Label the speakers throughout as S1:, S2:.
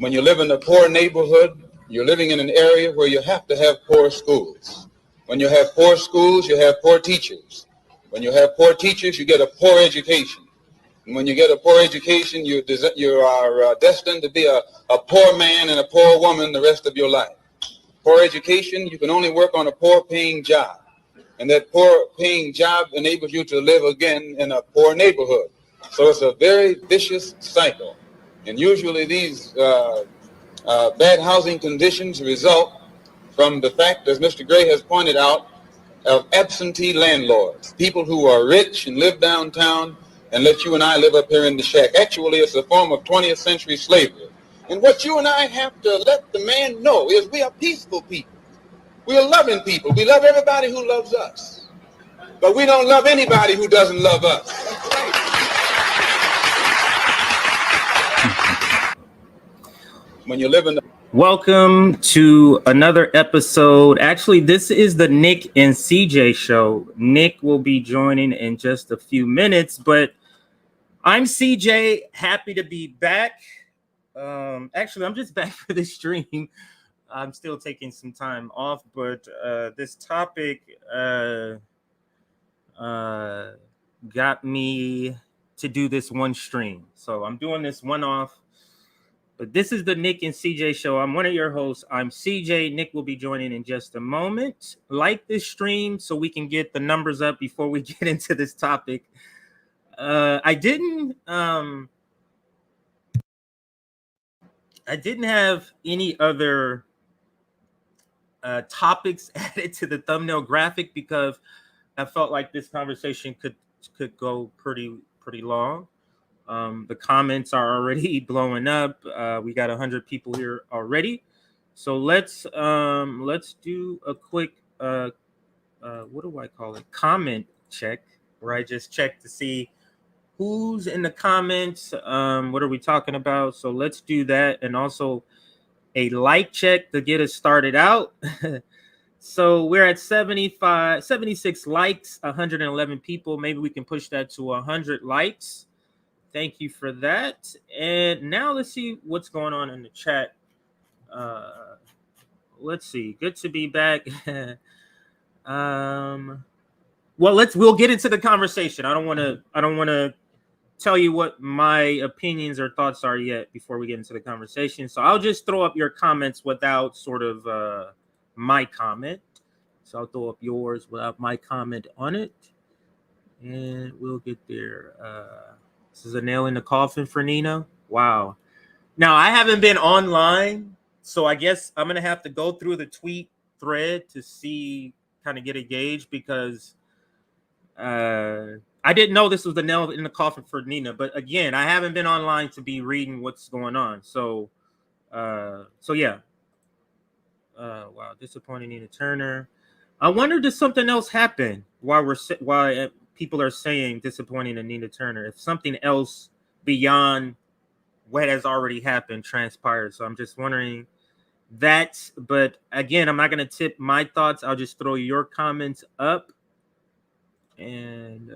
S1: When you live in a poor neighborhood, you're living in an area where you have to have poor schools. When you have poor schools, you have poor teachers. When you have poor teachers, you get a poor education. And when you get a poor education, you are destined to be a poor man and a poor woman the rest of your life. Poor education, you can only work on a poor-paying job. And that poor-paying job enables you to live again in a poor neighborhood. So it's a very vicious cycle. And usually these bad housing conditions result from the fact, as Mr. Gray has pointed out, of absentee landlords, people who are rich and live downtown and let you and I live up here in the shack. Actually, it's a form of 20th century slavery. And what you and I have to let the man know is we are peaceful people. We are loving people. We love everybody who loves us. But we don't love anybody who doesn't love us. When you live in the
S2: Welcome to another episode. Actually, this is the Nick and CJ show. Nick will be joining in just a few minutes, but I'm CJ, happy to be back. Actually, I'm just back for this stream. I'm still taking some time off, but this topic got me to do this one stream. So I'm doing this one off. But this is the Nick and CJ show. I'm one of your hosts. I'm CJ. Nick will be joining in just a moment. Like this stream so we can get the numbers up before we get into this topic. I didn't have any other topics added to the thumbnail graphic because I felt like this conversation could go pretty long. The comments are already blowing up. We got 100 people here already. So let's do a quick what do I call it? Comment check, where I just check to see who's in the comments. What are we talking about? So let's do that, and also a like check to get us started out. So we're at 76 likes, 111 people. Maybe we can push that to 100 likes. Thank you for that. And now let's see what's going on in the chat. Let's see. Good to be back. Well, we'll get into the conversation. I don't want to tell you what my opinions or thoughts are yet before we get into the conversation. So I'll just throw up your comments without sort of my comment. So I'll throw up yours without my comment on it. And we'll get there. This is a nail in the coffin for Nina. Wow. Now, I haven't been online, so I guess I'm going to have to go through the tweet thread to see, kind of get a gauge, because I didn't know this was the nail in the coffin for Nina. But again, I haven't been online to be reading what's going on. So yeah. Wow, disappointing Nina Turner. I wonder, did something else happen while people are saying disappointing to Nina Turner? If something else beyond what has already happened transpired. So I'm just wondering that. But again, I'm not going to tip my thoughts. I'll just throw your comments up. And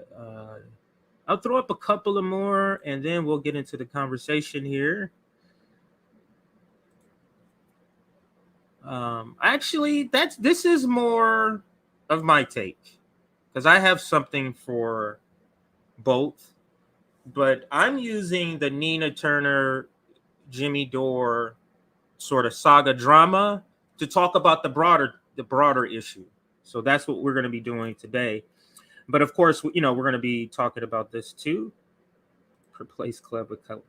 S2: I'll throw up a couple of more, and then we'll get into the conversation here. Actually, this is more of my take, because I have something for both, but I'm using the Nina Turner, Jimmy Dore sort of saga drama to talk about the broader issue. So that's what we're going to be doing today. But of course, we're going to be talking about this too. Replace club with color.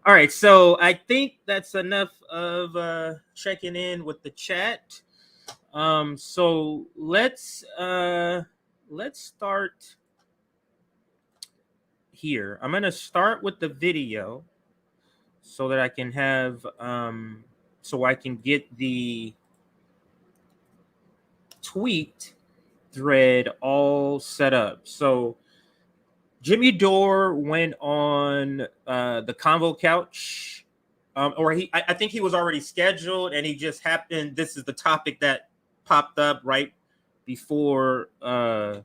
S2: All right, so I think that's enough of checking in with the chat. So let's start here. I'm going to start with the video so that I can have so I can get the tweet thread all set up. So Jimmy Dore went on the Convo Couch, I think he was already scheduled, and he just happened. This is the topic that popped up right before the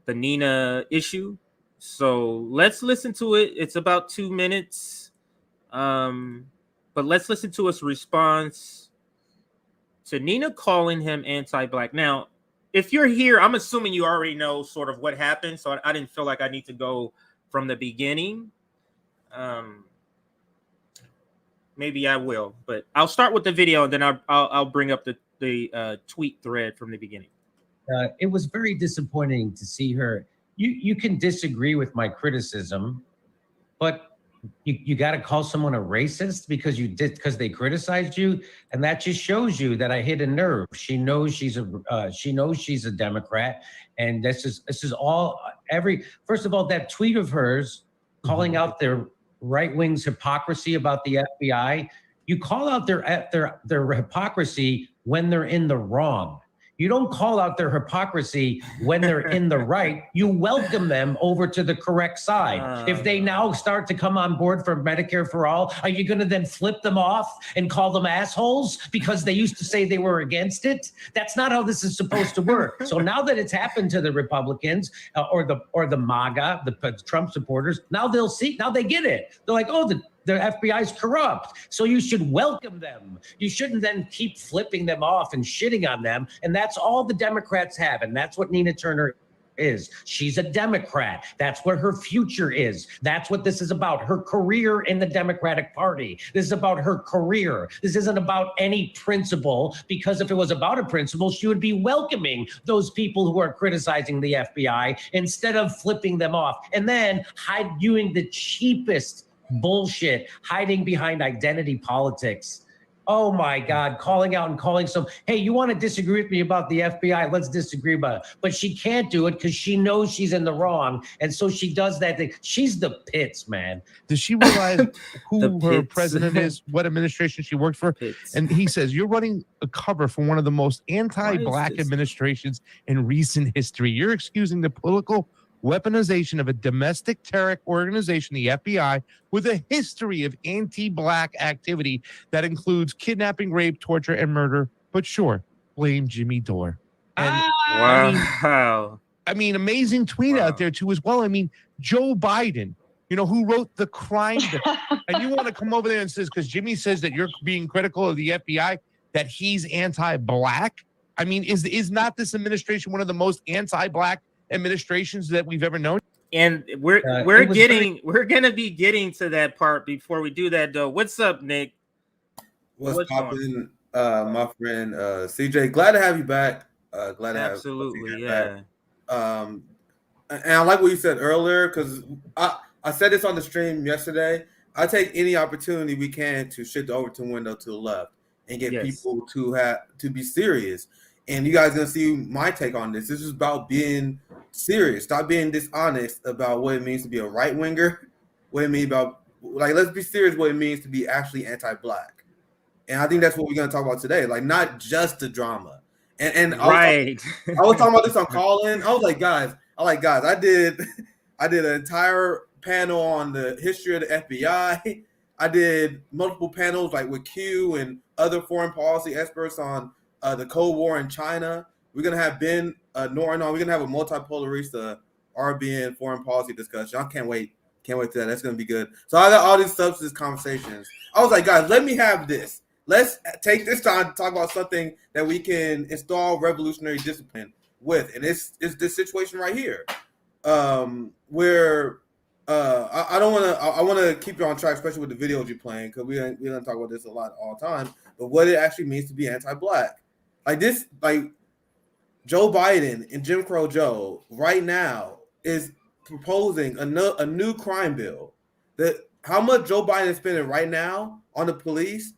S2: Nina issue. So let's listen to it. It's about 2 minutes. But let's listen to his response to Nina calling him anti-black. Now, if you're here, I'm assuming you already know sort of what happened, so I didn't feel like I need to go from the beginning. Maybe I will, but I'll start with the video and then I'll bring up the tweet thread from the beginning.
S3: It was very disappointing to see her. You can disagree with my criticism, but you got to call someone a racist because they criticized you, and that just shows you that I hit a nerve. She knows she's a Democrat, and this is all first of all, that tweet of hers calling out their right wing's hypocrisy about the FBI. You call out their hypocrisy when they're in the wrong. You don't call out their hypocrisy when they're in the right. You welcome them over to the correct side. If they now start to come on board for Medicare for all, are you going to then flip them off and call them assholes because they used to say they were against it? That's not how this is supposed to work. So now that it's happened to the Republicans or the MAGA, the Trump supporters, now they get it. They're like, oh, the FBI is corrupt. So you should welcome them. You shouldn't then keep flipping them off and shitting on them. And that's all the Democrats have. And that's what Nina Turner is. She's a Democrat. That's where her future is. That's what this is about. Her career in the Democratic Party. This is about her career. This isn't about any principle, because if it was about a principle, she would be welcoming those people who are criticizing the FBI instead of flipping them off and then doing the cheapest bullshit, hiding behind identity politics. Oh my God, calling out and calling hey, you want to disagree with me about the FBI? Let's disagree about it. But she can't do it because she knows she's in the wrong. And so she does that thing. She's the pits, man.
S4: Does she realize who her president is, what administration she worked for? And he says, you're running a cover for one of the most anti-black administrations in recent history. You're excusing the political weaponization of a domestic terror organization, the FBI, with a history of anti-black activity that includes kidnapping, rape, torture, and murder. But sure, blame Jimmy Dore. And
S2: wow.
S4: I mean, amazing tweet out there too as well. I mean, Joe Biden, who wrote the crime bill, and you want to come over there and says, because Jimmy says that you're being critical of the FBI, that he's anti-black. I mean, is not this administration one of the most anti-black administrations that we've ever known?
S2: And we're gonna be getting to that part. Before we do that, though, what's up, Nick?
S5: What's poppin', my friend CJ? Glad to have you back. Glad to have you back. And I like what you said earlier, because I said this on the stream yesterday. I take any opportunity we can to shift over to window to the left and get people to be serious. And you guys are gonna see my take on this. This is about being serious. Stop being dishonest about what it means to be a right winger. What it means about, let's be serious. What it means to be actually anti-black. And I think that's what we're gonna talk about today. Not just the drama. And I was talking about this on Call-In. I was like, guys, I did an entire panel on the history of the FBI. I did multiple panels with Q and other foreign policy experts on the Cold War in China. We're going to have Ben Norton on. We're going to have a multipolarista RBN foreign policy discussion. I can't wait. Can't wait to that. That's going to be good. So I got all these substance conversations. I was like, guys, let me have this. Let's take this time to talk about something that we can install revolutionary discipline with. And it's this situation right here, where I want to keep you on track, especially with the videos you're playing, because we're going to talk about this a lot all the time. But what it actually means to be anti-black. Joe Biden and Jim Crow Joe right now is proposing a new crime bill. That how much Joe Biden is spending right now on the police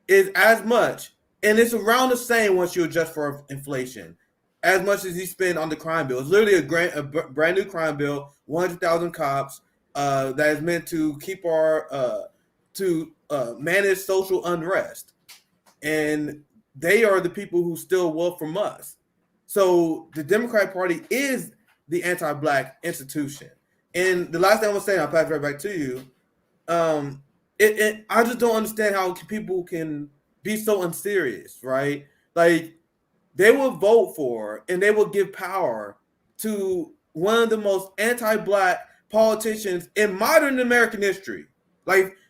S5: is as much, and it's around the same once you adjust for inflation, as much as he spent on the crime bill. It's literally a brand new crime bill, 100,000 cops that is meant to keep our manage social unrest. And they are the people who steal wealth from us. So the Democratic Party is the anti-black institution. And the last thing I'm gonna say, I'll pass it right back to you. I just don't understand how people can be so unserious, right? They will vote for and they will give power to one of the most anti-black politicians in modern American history.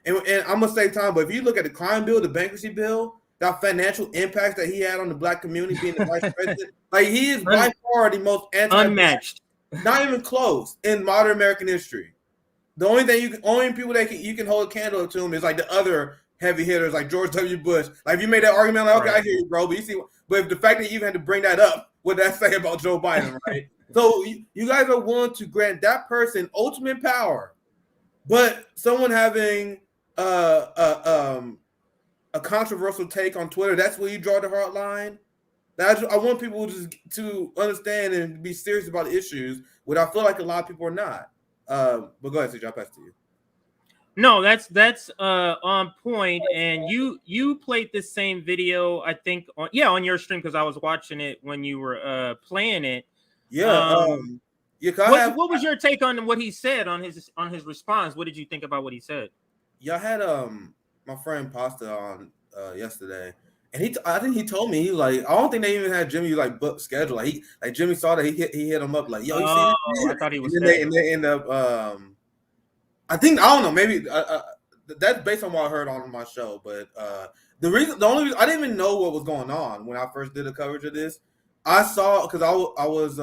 S5: and I'm gonna save time, but if you look at the crime bill, the bankruptcy bill, that financial impact that he had on the black community being the vice president, like he is by far the most
S2: unmatched,
S5: not even close in modern American history. The only people that you can hold a candle to him is like the other heavy hitters, like George W. Bush. Like if you made that argument, like, okay, I hear you, bro, but you see, but if the fact that you even had to bring that up, what that say about Joe Biden, right? So you guys are willing to grant that person ultimate power, but someone having a controversial take on Twitter, that's where you draw the hard line. I want people to understand and be serious about issues, which I feel like a lot of people are not. But go ahead, CJ, I'll pass to you.
S2: No, that's on point. And you played this same video, I think, on your stream, because I was watching it when you were playing it.
S5: Yeah.
S2: What was your take on what he said on his response? What did you think about what he said?
S5: Yeah, I had my friend Pasta on yesterday, and I think he told me, he was like, I don't think they even had Jimmy like book schedule. Like Jimmy saw that he hit him up like, yo, you see this?
S2: I thought he was.
S5: And then they end up. I don't know, maybe that's based on what I heard on my show, but the only reason I didn't even know what was going on when I first did the coverage of this. I saw, because I was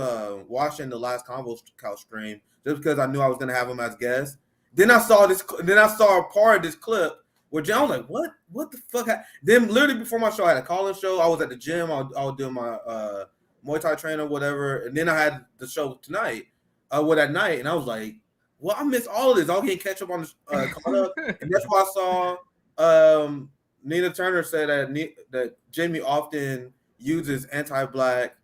S5: watching the last Convo Couch stream just because I knew I was going to have him as guest. Then I saw a part of this clip where John was like, what the fuck? Then literally before my show, I had a call-in show. I was at the gym. I was doing my Muay Thai trainer, whatever. And then I had the show tonight, that night. And I was like, well, I missed all of this. I can't catch up on the caught up. And that's why I saw Nina Turner say that Jamie often uses anti-black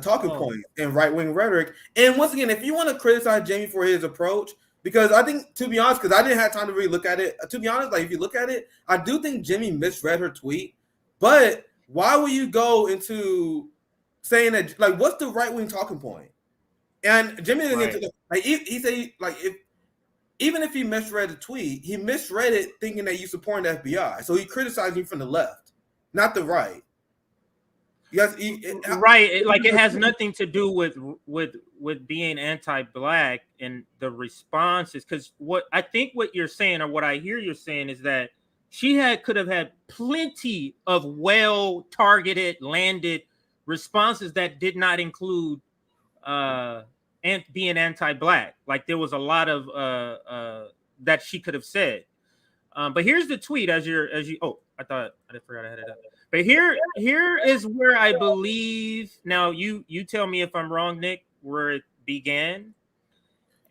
S5: talking points and right-wing rhetoric. And once again, if you want to criticize Jamie for his approach, because I think, to be honest, because I didn't have time to really look at it. To be honest, like if you look at it, I do think Jimmy misread her tweet. But why would you go into saying that? Like, what's the right-wing talking point? And Jimmy didn't get to he said even if he misread the tweet, he misread it thinking that you support the FBI. So he criticized you from the left, not the right. Yes,
S2: right. Like it has nothing to do with being anti-black and the responses. Because what you're saying, or what I hear you're saying, is that she could have had plenty of well-targeted, landed responses that did not include and being anti-black. Like there was a lot of that she could have said. But here's the tweet I forgot I had it up. But here is where I believe, now you tell me if I'm wrong, Nick, where it began.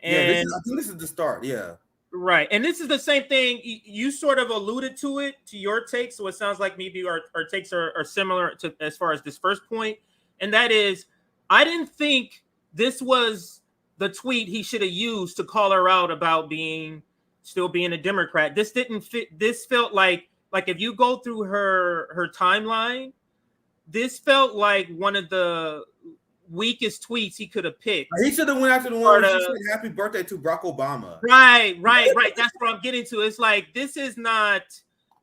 S2: And
S5: I think this is the start, yeah.
S2: Right. And this is the same thing. You sort of alluded to it, to your take. So it sounds like maybe our takes are similar to as far as this first point. And that is, I didn't think this was the tweet he should have used to call her out about still being a Democrat. This didn't fit. This felt like if you go through her timeline, this felt like one of the weakest tweets he could have picked.
S5: He should have went after the one where she said happy birthday to Barack Obama.
S2: Right. That's what I'm getting to. It's like this is not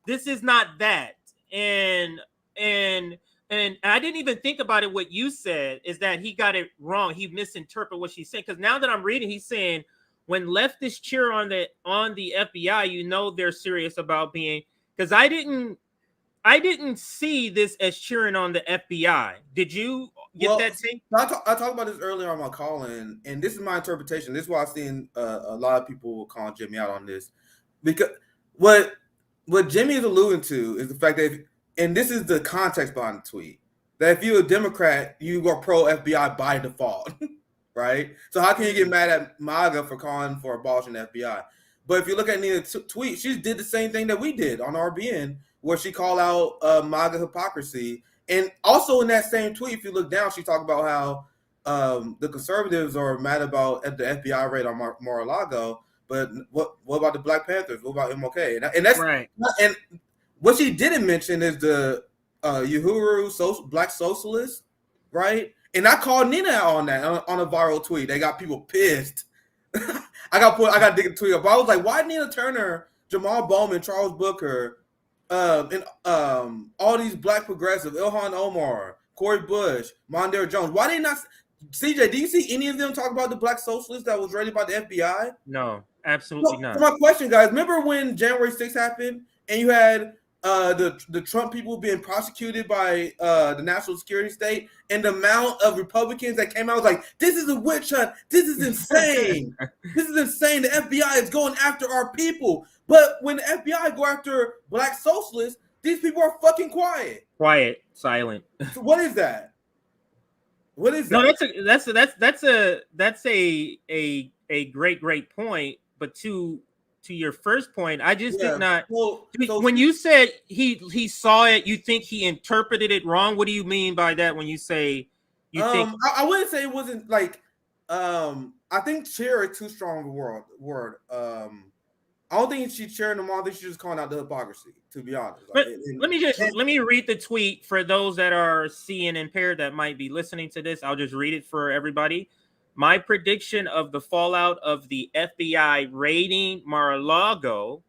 S2: that. And I didn't even think about it. What you said is that he got it wrong. He misinterpreted what she's saying. Because now that I'm reading, he's saying when leftists cheer on the FBI, you know they're serious about being. Because I didn't see this as cheering on the FBI. Did you get that take?
S5: I talked about this earlier on my call-in, and this is my interpretation. This is why I've seen a lot of people calling Jimmy out on this. Because what Jimmy is alluding to is the fact that, and this is the context behind the tweet, that if you're a Democrat, you are pro-FBI by default, right? So how can you get mad at MAGA for calling for abolishing the FBI? But if you look at Nina's tweet, she did the same thing that we did on RBN, where she called out MAGA hypocrisy. And also in that same tweet, if you look down, she talked about how the conservatives are mad about the FBI raid on Mar-a-Lago, but what about the Black Panthers? What about MLK? And that's
S2: right.
S5: And what she didn't mention is the Uhuru Black Socialists, right? And I called Nina out on that on a viral tweet. They got people pissed. I got to dig a tweet up. But I was like, why Nina Turner, Jamal Bowman, Charles Booker, and all these black progressives, Ilhan Omar, Corey Bush, Mondale Jones, why did not CJ, do you see any of them talk about the black socialists that was raided by the FBI?
S2: No. Absolutely not.
S5: So my question, guys, remember when January 6th happened and you had the Trump people being prosecuted by the national security state, and the amount of Republicans that came out was like, this is a witch hunt. This is insane. This is insane. The FBI is going after our people. But when the FBI go after black socialists, these people are fucking quiet.
S2: Quiet, silent.
S5: So what is that? What is that?
S2: No, that's a great point. But to your first point, I just did not. When you said he saw it, you think he interpreted it wrong? What do you mean by that? When you say you think?
S5: I wouldn't say it wasn't like. I think cheer is too strong of a word. I don't think she's cheering them all. I think she's just calling out the hypocrisy. To be honest,
S2: let me read the tweet for those that are seeing impaired that might be listening to this. I'll just read it for everybody. My prediction of the fallout of the FBI raiding Mar-a-Lago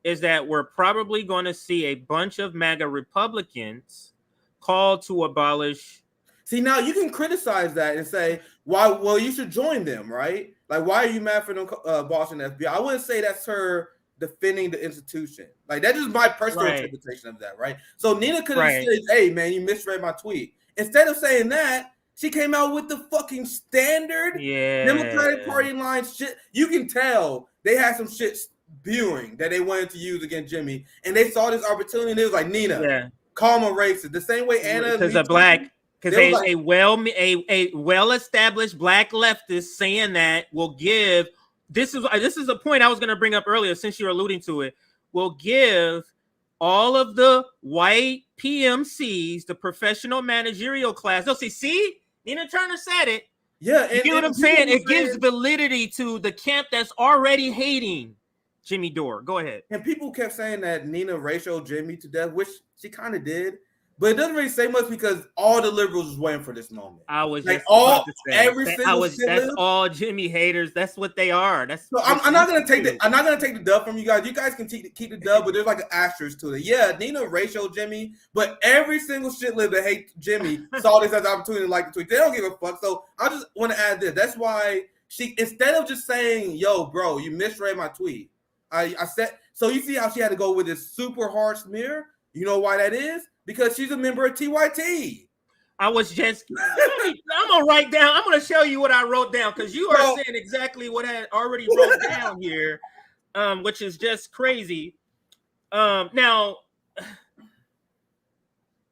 S2: is that we're probably going to see a bunch of MAGA Republicans call to abolish.
S5: See, now you can criticize that and say, why? Well, you should join them, right? Like, why are you mad for them abolishing the FBI? I wouldn't say that's her defending the institution. Like, that's just my personal interpretation of that, right? So Nina could have said, hey, man, you misread my tweet. Instead of saying that, she came out with the fucking standard Democratic Party line shit. You can tell they had some shit spewing that they wanted to use against Jimmy, and they saw this opportunity, and it was like, Nina, call him a racist. The same way Anna,
S2: because a well-established black leftist saying that will give. This is a point I was going to bring up earlier, since you're alluding to it. Will give all of the white PMCs, the professional managerial class. They'll say, see, Nina Turner said it.
S5: Yeah,
S2: you know what I'm saying? It gives validity to the camp that's already hating Jimmy Dore. Go ahead.
S5: And people kept saying that Nina ratioed Jimmy to death, which she kind of did. But it doesn't really say much because all the liberals was waiting for this moment.
S2: I was
S5: like
S2: just
S5: that's
S2: all Jimmy haters. That's what they are.
S5: I'm not gonna take the dub from you guys. You guys can keep the dub, but there's like an asterisk to it. Yeah, Nina ratioed Jimmy, but every single shit lib that hate Jimmy saw this as an opportunity to like the tweet. They don't give a fuck. So I just want to add this. That's why she, instead of just saying, "Yo, bro, you misread my tweet," I said. So you see how she had to go with this super hard smear. You know why that is? Because she's a member of TYT.
S2: I'm gonna write down. I'm gonna show you what I wrote down, because you are saying exactly what I already wrote down here, which is just crazy. Now,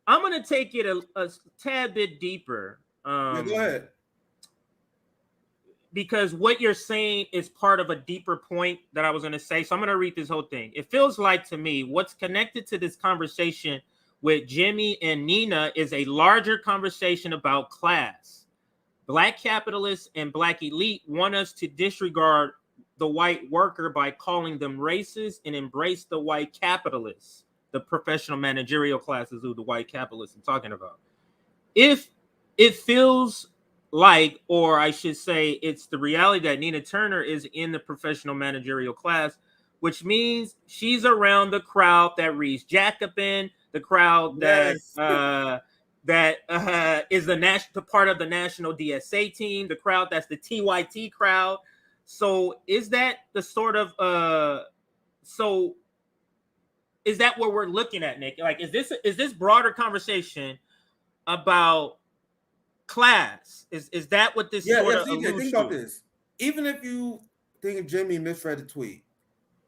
S2: I'm gonna take it a tad bit deeper.
S5: Go ahead.
S2: Because what you're saying is part of a deeper point that I was gonna say. So I'm gonna read this whole thing. It feels like to me what's connected to this conversation with Jimmy and Nina is a larger conversation about class. Black capitalists and black elite want us to disregard the white worker by calling them racist and embrace the white capitalists, the professional managerial classes of the white capitalists I'm talking about. If it feels like, or I should say, it's the reality that Nina Turner is in the professional managerial class, which means she's around the crowd that reads Jacobin, the crowd that is the part of the national DSA team, the crowd that's the TYT crowd. So is that the sort of is that what we're looking at, Nick? Like, is this broader conversation about class? Is that what this sort of alludes
S5: think
S2: to?
S5: about this. Even if you think Jimmy misread the tweet,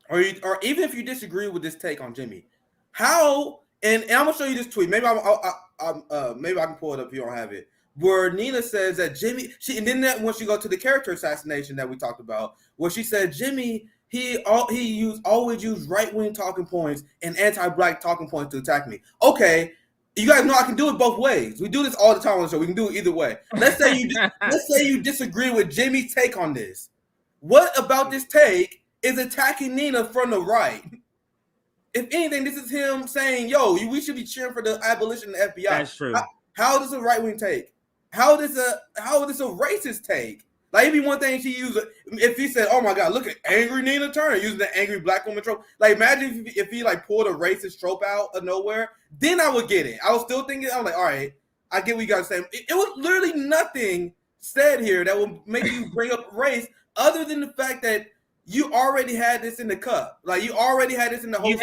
S5: or even if you disagree with this take on Jimmy, how? And I'm gonna show you this tweet. Maybe maybe I can pull it up if you don't have it. Where Nina says that Jimmy, and then that once you go to the character assassination that we talked about, where she said Jimmy always used right-wing talking points and anti-black talking points to attack me. Okay, you guys know I can do it both ways. We do this all the time on the show. We can do it either way. Let's say you disagree with Jimmy's take on this. What about this take is attacking Nina from the right? If anything, this is him saying, "Yo, we should be cheering for the abolition of the FBI."
S2: That's true.
S5: How does a right wing take? How is a racist take? Like, it'd be one thing she used if he said, "Oh my God, look at angry Nina Turner," using the angry black woman trope. Like, imagine if he like pulled a racist trope out of nowhere. Then I would get it. I was still thinking, I'm like, all right, I get what you guys saying. It was literally nothing said here that would make you bring up race, other than the fact that you already had this in the cup. Like you already had this in the holster.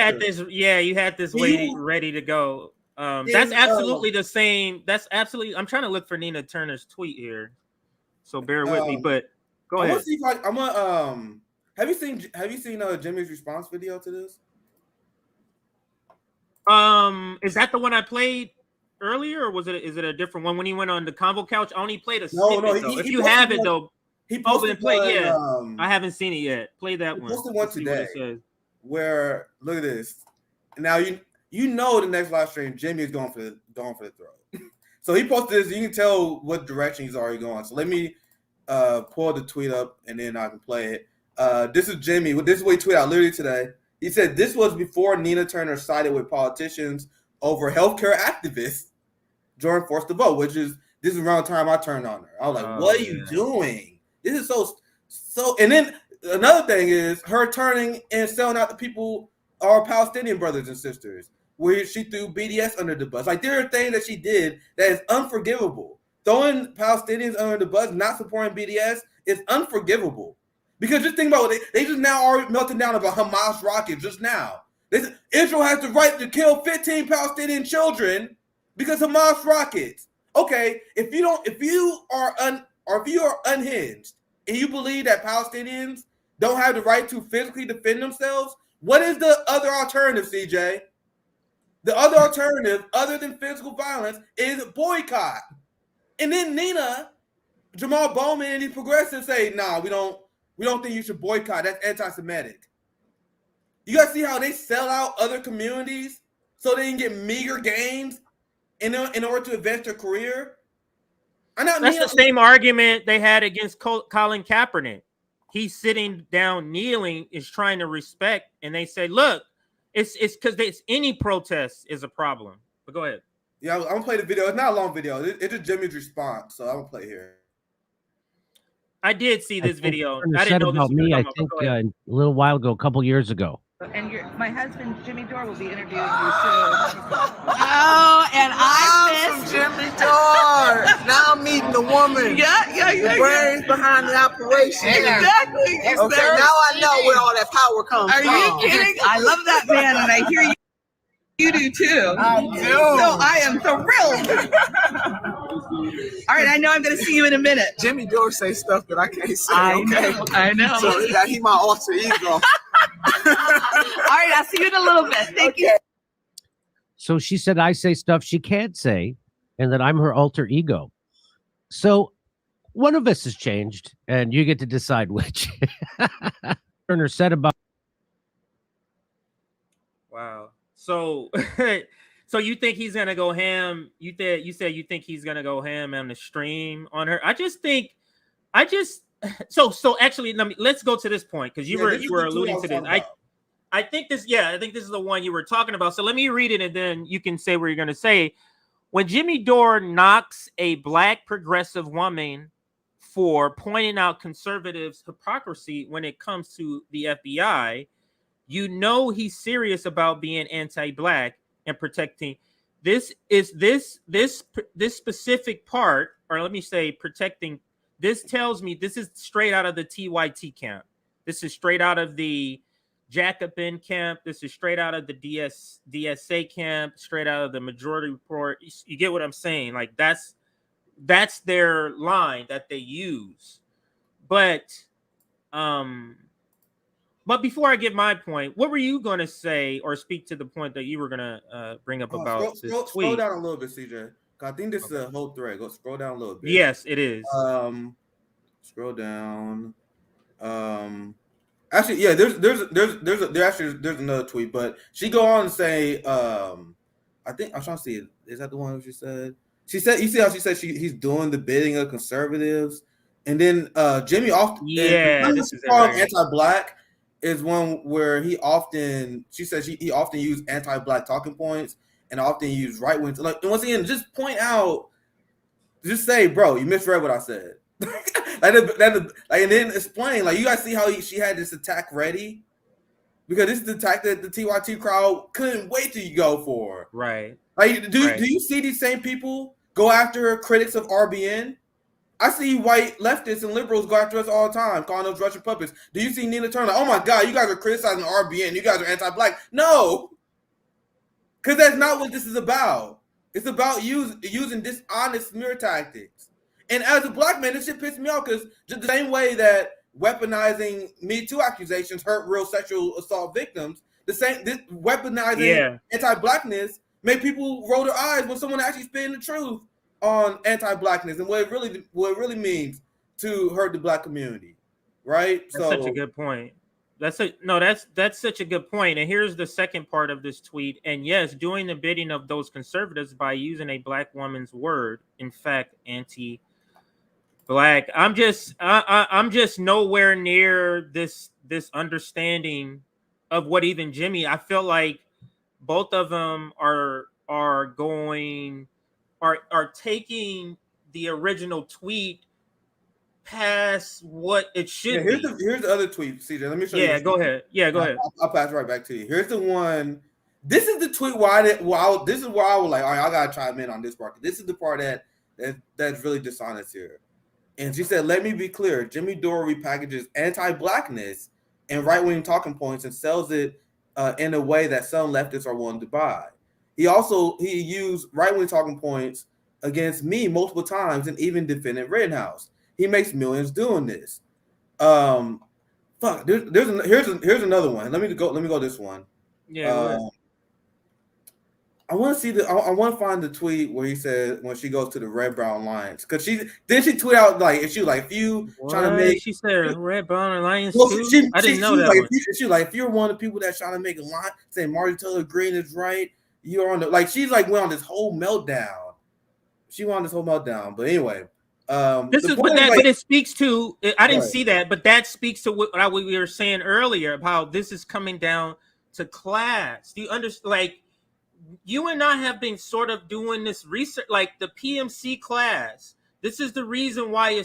S2: You had this ready to go. That's absolutely the same. That's absolutely. I'm trying to look for Nina Turner's tweet here, so bear with me. But go ahead.
S5: See if I'm gonna Have you seen Jimmy's response video to this?
S2: Is that the one I played earlier, or is it a different one when he went on the Convo Couch? I only played a snippet. If you have it though,
S5: he posted
S2: I haven't seen it yet. Play that one.
S5: Posted one today. Where look at this. Now you know the next live stream, Jimmy is going for the throw. So he posted this. You can tell what direction he's already going. So let me pull the tweet up and then I can play it. This is Jimmy. This is what he tweeted out literally today. He said this was before Nina Turner sided with politicians over healthcare activists Jordan forced to vote, this is around the time I turned on her. I was like, what are you doing? This is so. And then another thing is her turning and selling out the people, our Palestinian brothers and sisters, where she threw BDS under the bus. Like there are things that she did that is unforgivable. Throwing Palestinians under the bus, not supporting BDS is unforgivable. Because just think about it, they just now are melting down about Hamas rockets just now. Israel has the right to kill 15 Palestinian children because Hamas rockets. Okay, if you are unhinged and you believe that Palestinians don't have the right to physically defend themselves, what is the other alternative, CJ? The other alternative, other than physical violence, is boycott. And then Nina, Jamal Bowman, and these progressives say, "Nah, we don't think you should boycott. That's anti-Semitic." You guys see how they sell out other communities so they can get meager gains in order to advance their career?
S2: That's the same argument they had against Colin Kaepernick. He's sitting down, kneeling, is trying to respect, and they say, "Look, it's because any protest is a problem." But go ahead.
S5: Yeah, I'm gonna play the video. It's not a long video. It's just Jimmy's response, so I'm gonna play here.
S2: I did see this video.
S6: I didn't know about me. I think a little while ago, a couple years ago.
S7: And my husband Jimmy Dore will be interviewing you soon.
S8: Oh, and I miss Jimmy Dore. Now I'm meeting the woman.
S7: Yeah.
S8: The brains behind the operation.
S7: Exactly.
S8: Okay, now I know where all that power comes from.
S7: Are you kidding? I love that man, and I hear you do too.
S8: I do.
S7: So I am thrilled. All right, I know I'm going to see you in a minute.
S8: Jimmy Dore say stuff that I can't say. I
S7: know.
S8: So yeah, he my alter ego.
S7: All right, I'll see you in a little bit. Thank you.
S6: So she said I say stuff she can't say, and that I'm her alter ego. So one of us has changed, and you get to decide which. Turner said about.
S2: Wow. So, so you think he's gonna go ham? You said you think he's gonna go ham on the stream on her. So actually, let's go to this point because you were alluding to this. I think this is the one you were talking about. So let me read it and then you can say what you're gonna say. When Jimmy Dore knocks a black progressive woman for pointing out conservatives' hypocrisy when it comes to the FBI, you know he's serious about being anti-black and protecting. This specific part, or let me say protecting. This tells me this is straight out of the TYT camp. This is straight out of the Jacobin camp. This is straight out of the DSA camp. Straight out of the Majority Report. You get what I'm saying? Like that's their line that they use. But before I give my point, what were you going to say or speak to the point that you were going to bring up about this tweet?
S5: Scroll down a little bit, CJ. I think this is a whole thread. Go scroll down a little bit.
S2: Yes, it is.
S5: Scroll down. Actually, yeah. There's another tweet, but she go on and say, I think I'm trying to see. Is that the one she said? She said, you see how she said he's doing the bidding of conservatives, and then Jimmy often
S2: this is
S5: anti-black is one where he often he often used anti-black talking points and often use right wing. Like once again, just point out, just say, bro, you misread what I said. and then explain. Like you guys see how she had this attack ready because this is the attack that the TYT crowd couldn't wait to go for.
S2: Right.
S5: Like do you see these same people go after critics of RBN I see white leftists and liberals go after us all the time, calling us Russian puppets. Do you see Nina Turner? Oh my God, you guys are criticizing RBN. You guys are anti-black. No, because that's not what this is about. It's about using dishonest smear tactics. And as a black man, this shit pissed me off because just the same way that weaponizing Me Too accusations hurt real sexual assault victims, weaponizing anti-blackness made people roll their eyes when someone actually spitting the truth on anti-blackness and what it really means to hurt the black community, right?
S2: That's such a good point. That's such a good point. And here's the second part of this tweet. And yes, doing the bidding of those conservatives by using a black woman's word, in fact, anti-black. I'm just nowhere near this understanding of what even Jimmy. I feel like both of them are taking the original tweet past what it should be.
S5: Here's the other tweet, CJ. Let me show you.
S2: Yeah, go ahead. Go ahead.
S5: I'll pass it right back to you. Here's the one. This is the tweet where this is where I was like, all right, I gotta chime in on this part. This is the part that's really dishonest here. And she said, "Let me be clear. Jimmy Dore repackages anti-blackness and right-wing talking points and sells it in a way that some leftists are willing to buy. He used right-wing talking points against me multiple times and even defended Rittenhouse. He makes millions doing this. Fuck. Here's another one. Let me go this one.
S2: Yeah.
S5: I want to see I want to find the tweet where he said when she goes to the Red Brown Alliance because she tweet out like if you trying to make
S2: she said Red Brown Alliance too. I didn't know that.
S5: If you're one of the people that's trying to make a line saying Marjorie Taylor Greene is right, you're on the she's like went on this whole meltdown. She went on this whole meltdown, but anyway.
S2: But it speaks to. I didn't see that, but that speaks to what we were saying earlier about this is coming down to class. Do you understand? Like, you and I have been sort of doing this research, like the PMC class. This is the reason why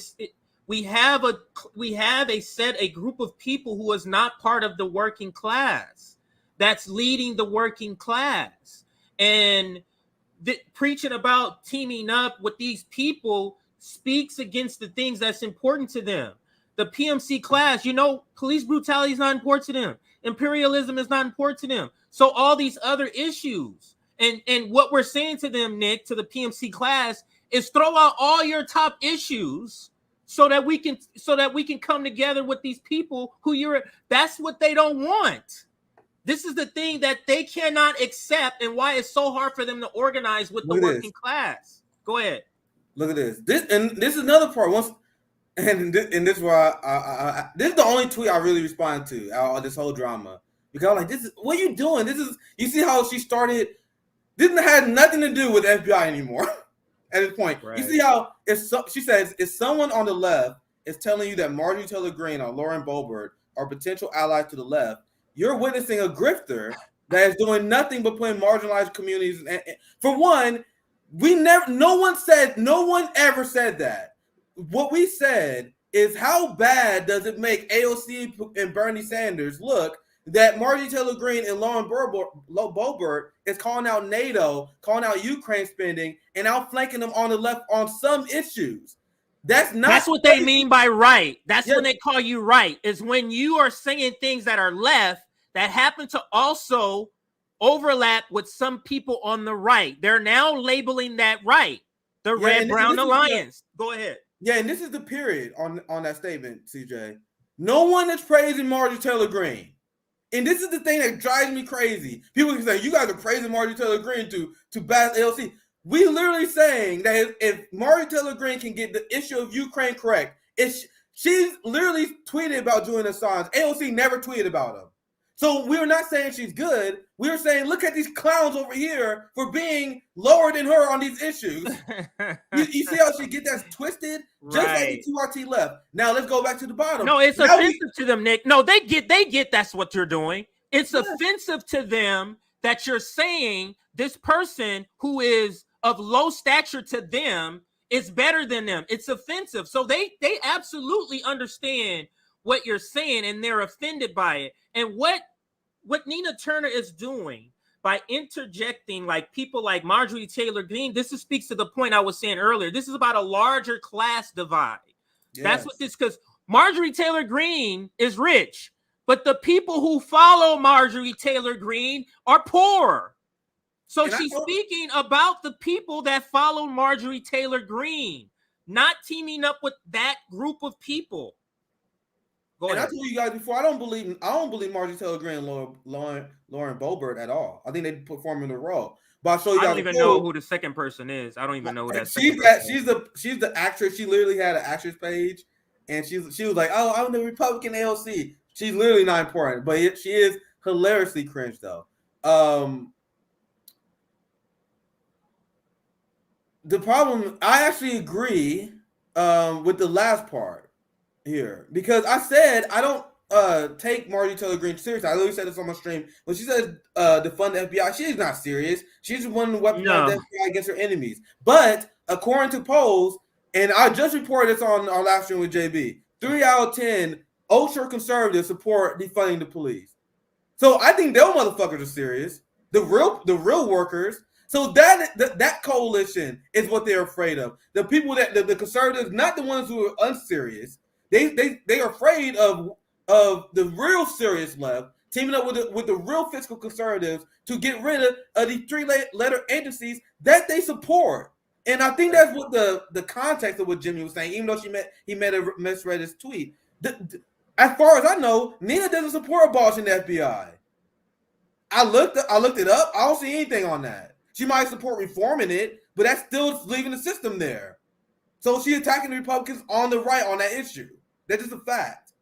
S2: we have a group of people who is not part of the working class that's leading the working class and preaching about teaming up with these people speaks against the things that's important to them. The PMC class, police brutality is not important to them. Imperialism is not important to them. So all these other issues and what we're saying to them, Nick, to the PMC class is throw out all your top issues so that we can come together with these people that's what they don't want. This is the thing that they cannot accept and why it's so hard for them to organize with the working class. Go ahead.
S5: Look at this. This is another part. This is why this is the only tweet I really responded to out of this whole drama because I'm like, this is what are you doing? You see how she started. This had nothing to do with FBI anymore at this point. Right. You see how she says if someone on the left is telling you that Marjorie Taylor Greene or Lauren Boebert are potential allies to the left, you're witnessing a grifter that is doing nothing but putting marginalized communities. For one. No one ever said that. What we said is how bad does it make AOC and Bernie Sanders look that Marjorie Taylor Greene and Lauren Boebert is calling out NATO, calling out Ukraine spending, and outflanking them on the left on some issues. That's
S2: what they mean by right. That's when they call you right, is when you are saying things that are left that happen to also overlap with some people on the right. They're now labeling that right. The Red Brown Alliance. Go ahead.
S5: Yeah, and this is the period on that statement, CJ. No one is praising Marjorie Taylor Greene. And this is the thing that drives me crazy. People can say, you guys are praising Marjorie Taylor Greene to bash AOC. We literally saying that if Marjorie Taylor Greene can get the issue of Ukraine correct, she's literally tweeted about Julian Assange. AOC never tweeted about him. So we're not saying she's good. We're saying, look at these clowns over here for being lower than her on these issues. you see how she get that twisted? Just like the QRT left. Now let's go back to the bottom.
S2: No, it's offensive to them, Nick. No, they get that's what you're doing. It's offensive to them that you're saying this person who is of low stature to them is better than them. It's offensive. So they absolutely understand what you're saying and they're offended by it. And what Nina Turner is doing by interjecting like people like Marjorie Taylor Greene, this speaks to the point I was saying earlier. This is about a larger class divide. Yes. That's what this, because Marjorie Taylor Greene is rich, but the people who follow Marjorie Taylor Greene are poor. So she's speaking about the people that follow Marjorie Taylor Greene, not teaming up with that group of people.
S5: Go ahead. I told you guys before, I don't believe Marjorie Taylor Greene and Lauren Boebert at all. I think they perform in the role. But I'll show you guys.
S2: I don't even know who the second person is. I don't even know who that.
S5: She's the actress. She literally had an actress page, and she was like, "Oh, I'm the Republican AOC." She's literally not important, but she is hilariously cringe though. The problem, I actually agree with the last part here, because I said I don't take Marjorie Taylor Greene seriously. I literally said this on my stream. When she says defund the FBI, she's not serious. She's one weaponized the FBI against her enemies. But according to polls, and I just reported this on our last stream with JB, 3 out of 10 ultra conservatives support defunding the police. So I think those motherfuckers are serious. The real workers. So that coalition is what they're afraid of. The people that the conservatives, not the ones who are unserious. They are afraid of the real serious left teaming up with the real fiscal conservatives to get rid of the 3-letter agencies that they support. And I think that's what the context of what Jimmy was saying, even though he misread his tweet. As far as I know, Nina doesn't support abolishing the FBI. I looked it up. I don't see anything on that. She might support reforming it, but that's still leaving the system there. So she's attacking the Republicans on the right on that issue. That's just a fact.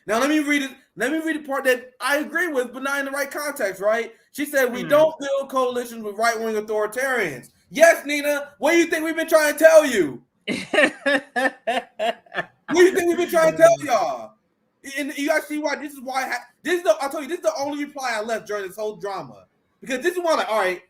S5: Now let me read it. Let me read the part that I agree with, but not in the right context, right? She said, we don't build coalitions with right-wing authoritarians. Yes, Nina, what do you think we've been trying to tell you? What do you think we've been trying to tell y'all? And you guys see why this is I'll tell you, this is the only reply I left during this whole drama. Because this is why, like, all right,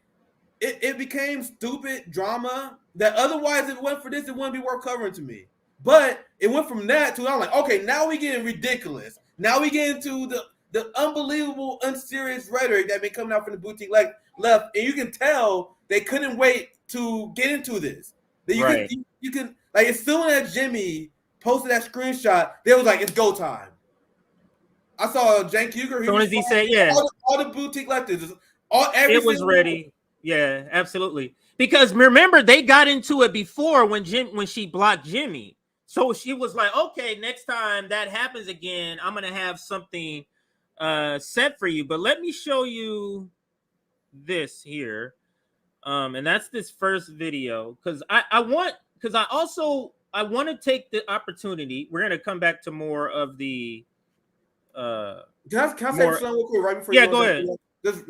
S5: it became stupid drama that otherwise, if it went for this, it wouldn't be worth covering to me. But it went from that to, I'm like, okay, now we getting ridiculous. Now we get into the unbelievable, unserious rhetoric that been coming out from the boutique left. And you can tell they couldn't wait to get into this. That you can, like, as soon as Jimmy posted that screenshot, they was like, it's go time. I saw Cenk Uygur.
S2: As soon as he said, yeah.
S5: All the boutique leftists.
S2: It was ready. Yeah, absolutely. Because remember, they got into it before when she blocked Jimmy. So she was like, okay, next time that happens again, I'm going to have something set for you. But let me show you this here. And that's this first video. Because I want to take the opportunity. We're going to come back to more of the...
S5: Can I say something real quick right before
S2: you go ahead.
S5: Just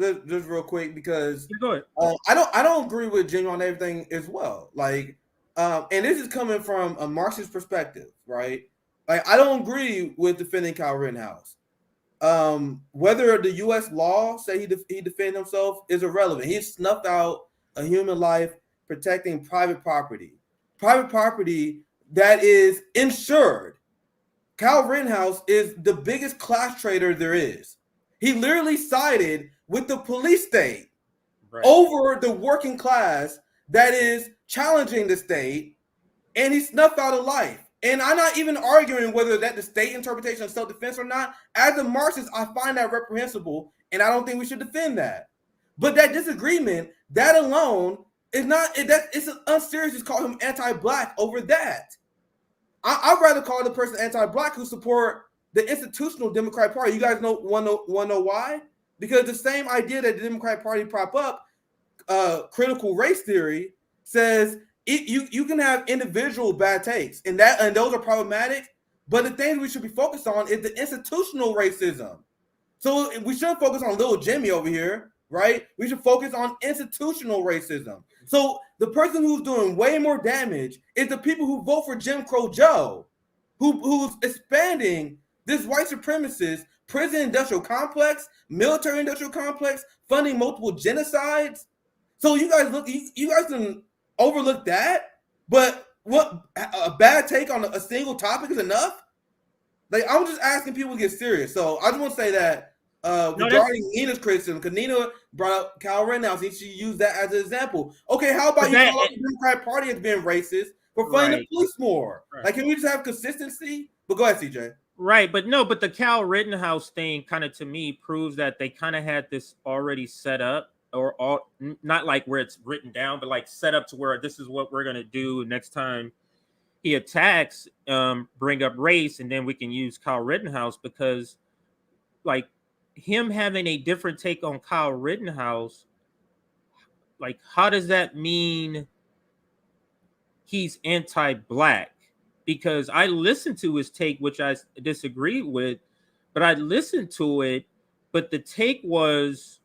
S5: real quick, because
S2: go ahead.
S5: I don't agree with Jimmy on everything as well. Like, and this is coming from a Marxist perspective, right? Like, I don't agree with defending Kyle Rittenhouse. Whether the U.S. law say he defended himself is irrelevant. He snuffed out a human life protecting private property that is insured. Kyle Rittenhouse is the biggest class traitor there is. He literally sided with the police state over the working class that is challenging the state, and he snuffed out a life. And I'm not even arguing whether that the state interpretation of self-defense or not. As a Marxist, I find that reprehensible, and I don't think we should defend that. But that disagreement, that alone, is not, it's unserious to call him anti-black over that. I'd rather call the person anti-black who support the institutional Democratic Party. You guys want to know why? Because the same idea that the Democratic Party prop up, critical race theory, says you can have individual bad takes, and those are problematic. But the things we should be focused on is the institutional racism. So we shouldn't focus on little Jimmy over here, right? We should focus on institutional racism. So the person who's doing way more damage is the people who vote for Jim Crow Joe, who's expanding this white supremacist prison industrial complex, military industrial complex, funding multiple genocides. So you guys can overlook that, but what a bad take on a single topic is enough? Like, I'm just asking people to get serious. So I just want to say that regarding Nina's criticism, because Nina brought up Kyle Rittenhouse, and she used that as an example. Okay, how about you call out the Democratic Party as being racist for funding the police more? Right. Like, can we just have consistency? But go ahead, CJ.
S2: Right, but the Kyle Rittenhouse thing kind of, to me, proves that they kind of had this already set up, or all, not like where it's written down, but like set up to where this is what we're gonna do next time he attacks, bring up race, and then we can use Kyle Rittenhouse, because like him having a different take on Kyle Rittenhouse, like how does that mean he's anti-black? Because I listened to his take, which I disagreed with, but I listened to it, but the take was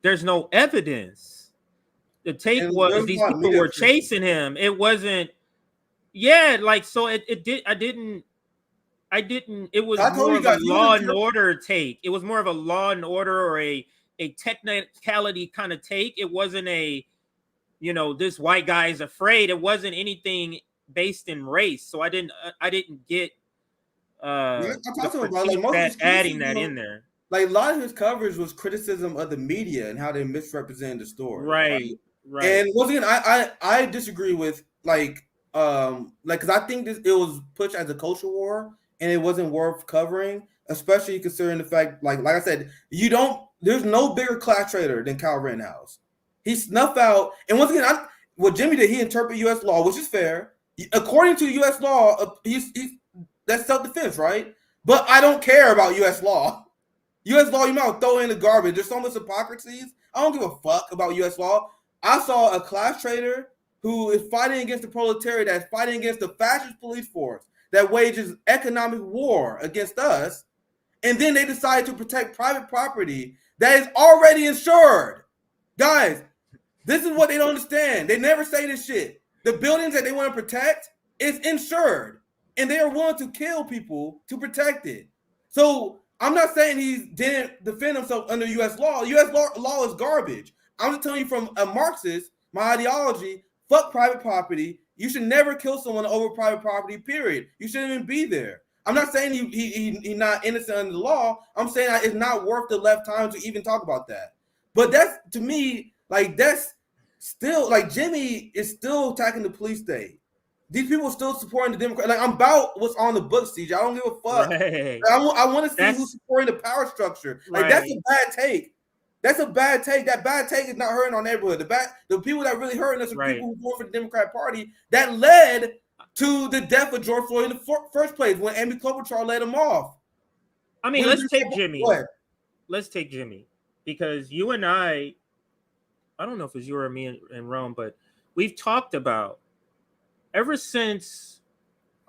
S2: there's no evidence. The take was these people were chasing him. It wasn't, like, so it was more of a law and order take. It was more of a law and order, or a technicality kind of take. It wasn't a, this white guy is afraid. It wasn't anything based in race. So I didn't get adding that in there.
S5: Like, a lot of his coverage was criticism of the media and how they misrepresented the story.
S2: Right.
S5: And once again, I disagree with because I think it was pushed as a culture war, and it wasn't worth covering, especially considering the fact, like I said, there's no bigger class traitor than Kyle Rittenhouse. He snuffed out, and once again, what Jimmy did, he interpreted U.S. law, which is fair. According to U.S. law, that's self-defense, right? But I don't care about U.S. law. U.S. law, you might throw in the garbage. There's so much hypocrisies. I don't give a fuck about U.S. law. I saw a class traitor who is fighting against the proletariat, that's fighting against the fascist police force that wages economic war against us, and then they decide to protect private property that is already insured. Guys, this is what they don't understand. They never say this shit. The buildings that they want to protect is insured, and they are willing to kill people to protect it. So I'm not saying he didn't defend himself under U.S. law. U.S. law is garbage. I'm just telling you from a Marxist, my ideology, fuck private property. You should never kill someone over private property, period. You shouldn't even be there. I'm not saying he's not innocent under the law. I'm saying it's not worth the left time to even talk about that. But that's, to me, like, that's still, like, Jimmy is still attacking the police state. These people are still supporting the Democrats. Like, I'm about what's on the books, CJ. I don't give a fuck. Right. I want to see who's supporting the power structure. Like, that's a bad take. That's a bad take. That bad take is not hurting our neighborhood. The people that really hurting us are people who vote for the Democratic Party that led to the death of George Floyd in the first place when Amy Klobuchar led him off.
S2: I mean, let's take Jimmy. Let's take Jimmy, because you and I don't know if it's you or me in Rome, but we've talked about, ever since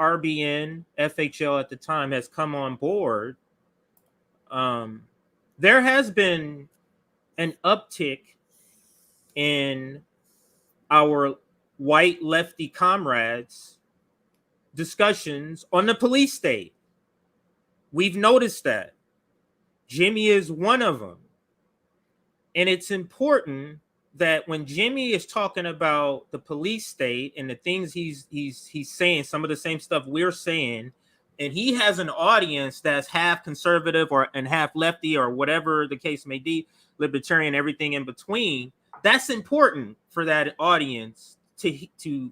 S2: RBN, FHL at the time, has come on board, there has been an uptick in our white lefty comrades' discussions on the police state. We've noticed that. Jimmy is one of them. And it's important that when Jimmy is talking about the police state and the things he's saying, some of the same stuff we're saying, and he has an audience that's half conservative and half lefty, or whatever the case may be, libertarian, everything in between, that's important for that audience to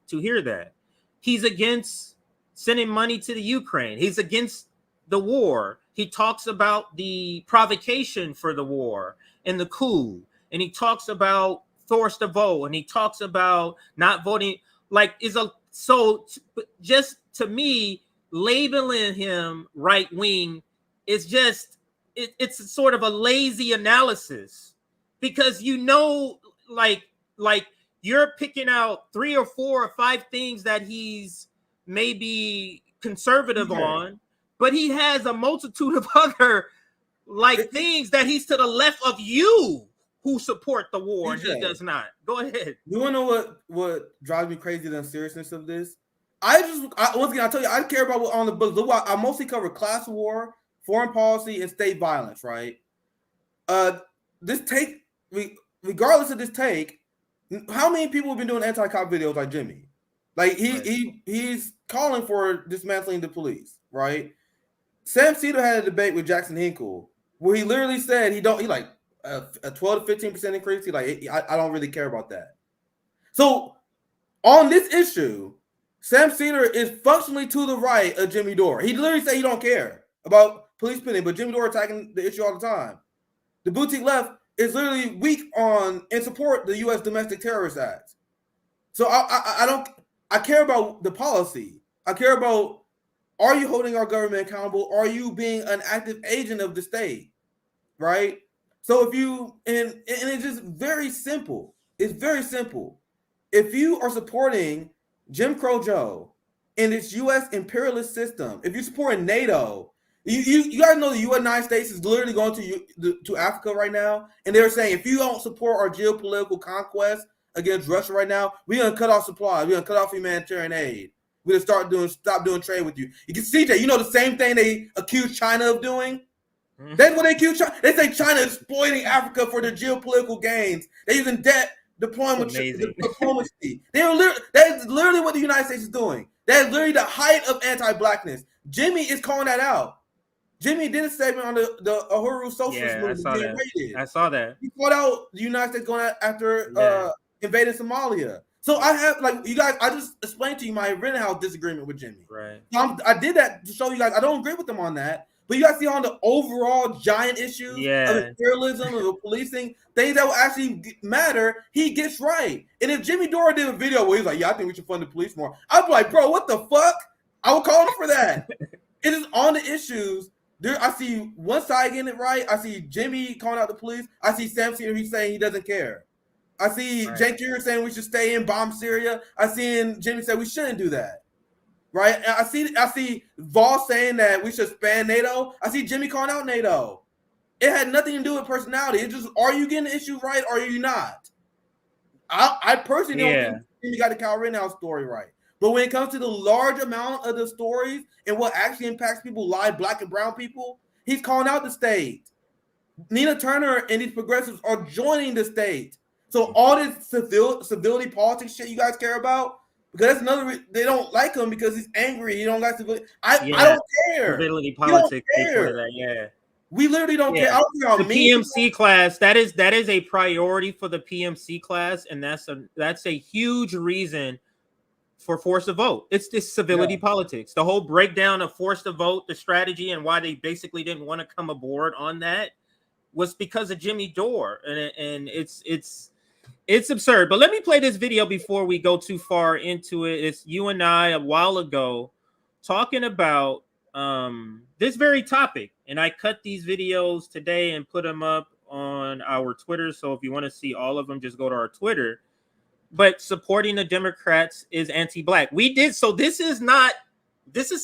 S2: hear that. He's against sending money to the Ukraine. He's against the war. He talks about the provocation for the war and the coup. And he talks about forced to vote. And he talks about not voting. Like, just to me, labeling him right wing is just, it's sort of a lazy analysis, because like you're picking out 3 or 4 or 5 things that he's maybe conservative on, but he has a multitude of other things that he's to the left of you who support the war, and he does not. Go ahead.
S5: You want to know what drives me crazy, the seriousness of this? Once again, I tell you, I care about what on the books. Look, I mostly cover class war, foreign policy, and state violence, right? This take, regardless of this take, how many people have been doing anti-cop videos like Jimmy? Like, he's calling for dismantling the police, right? Sam Cedar had a debate with Jackson Hinkle where he literally said he like a 12 to 15% increase. He like, I don't really care about that. So on this issue, Sam Cedar is functionally to the right of Jimmy Dore. He literally said he don't care about police spending, but Jimmy Dore attacking the issue all the time. The boutique left is literally weak on and support the U.S. Domestic Terrorist Act. So I care about the policy. I care about, are you holding our government accountable? Are you being an active agent of the state? Right? So if you, and it's just very simple. It's very simple. If you are supporting Jim Crow Joe and its U.S. imperialist system, if you're supporting NATO, you guys know the United States is literally going to Africa right now, and they're saying if you don't support our geopolitical conquest against Russia right now, we're gonna cut off supplies, we're gonna cut off humanitarian aid, we're gonna stop doing trade with you. You can CJ, you know the same thing they accuse China of doing. That's what they accuse China. They say China is exploiting Africa for their geopolitical gains. They're using debt diplomacy. That's literally what the United States is doing. That's literally the height of anti-blackness. Jimmy is calling that out. Jimmy did a segment on the Uhuru socialist movement.
S2: I saw that.
S5: He called out the United States going after invading Somalia. So I have, like, you guys, I just explained to you my Rittenhouse disagreement with Jimmy.
S2: Right.
S5: So I did that to show you guys I don't agree with them on that. But you guys see on the overall giant issues of imperialism, of policing, things that will actually matter, he gets right. And if Jimmy Dore did a video where he's like, yeah, I think we should fund the police more, I'd be like, bro, what the fuck? I would call him for that. It is on the issues. There, I see one side getting it right. I see Jimmy calling out the police. I see Sam Cedar, he's saying he doesn't care. I see Cenk Uygur saying we should stay in, bomb Syria. I see Jimmy say we shouldn't do that. Right? And I see Vol saying that we should expand NATO. I see Jimmy calling out NATO. It had nothing to do with personality. It's just, are you getting the issue right or are you not? I personally don't think Jimmy got the Kyle Rittenhouse story right. But when it comes to the large amount of the stories and what actually impacts people's lives, black and brown people, he's calling out the state. Nina Turner and these progressives are joining the state. So all this civility politics shit you guys care about, because that's another. They don't like him because he's angry. He don't like civility. I don't care.
S2: Civility politics. That,
S5: we literally don't care. I don't care how
S2: the PMC class. That is a priority for the PMC class, and that's a huge reason for force to vote. It's this civility politics. The whole breakdown of force to vote, the strategy, and why they basically didn't want to come aboard on that was because of Jimmy Dore, and it's absurd. But let me play this video before we go too far into it. It's you and I a while ago talking about this very topic. And I cut these videos today and put them up on our Twitter. So if you want to see all of them, just go to our Twitter. But supporting the Democrats is anti-black. We did. So this is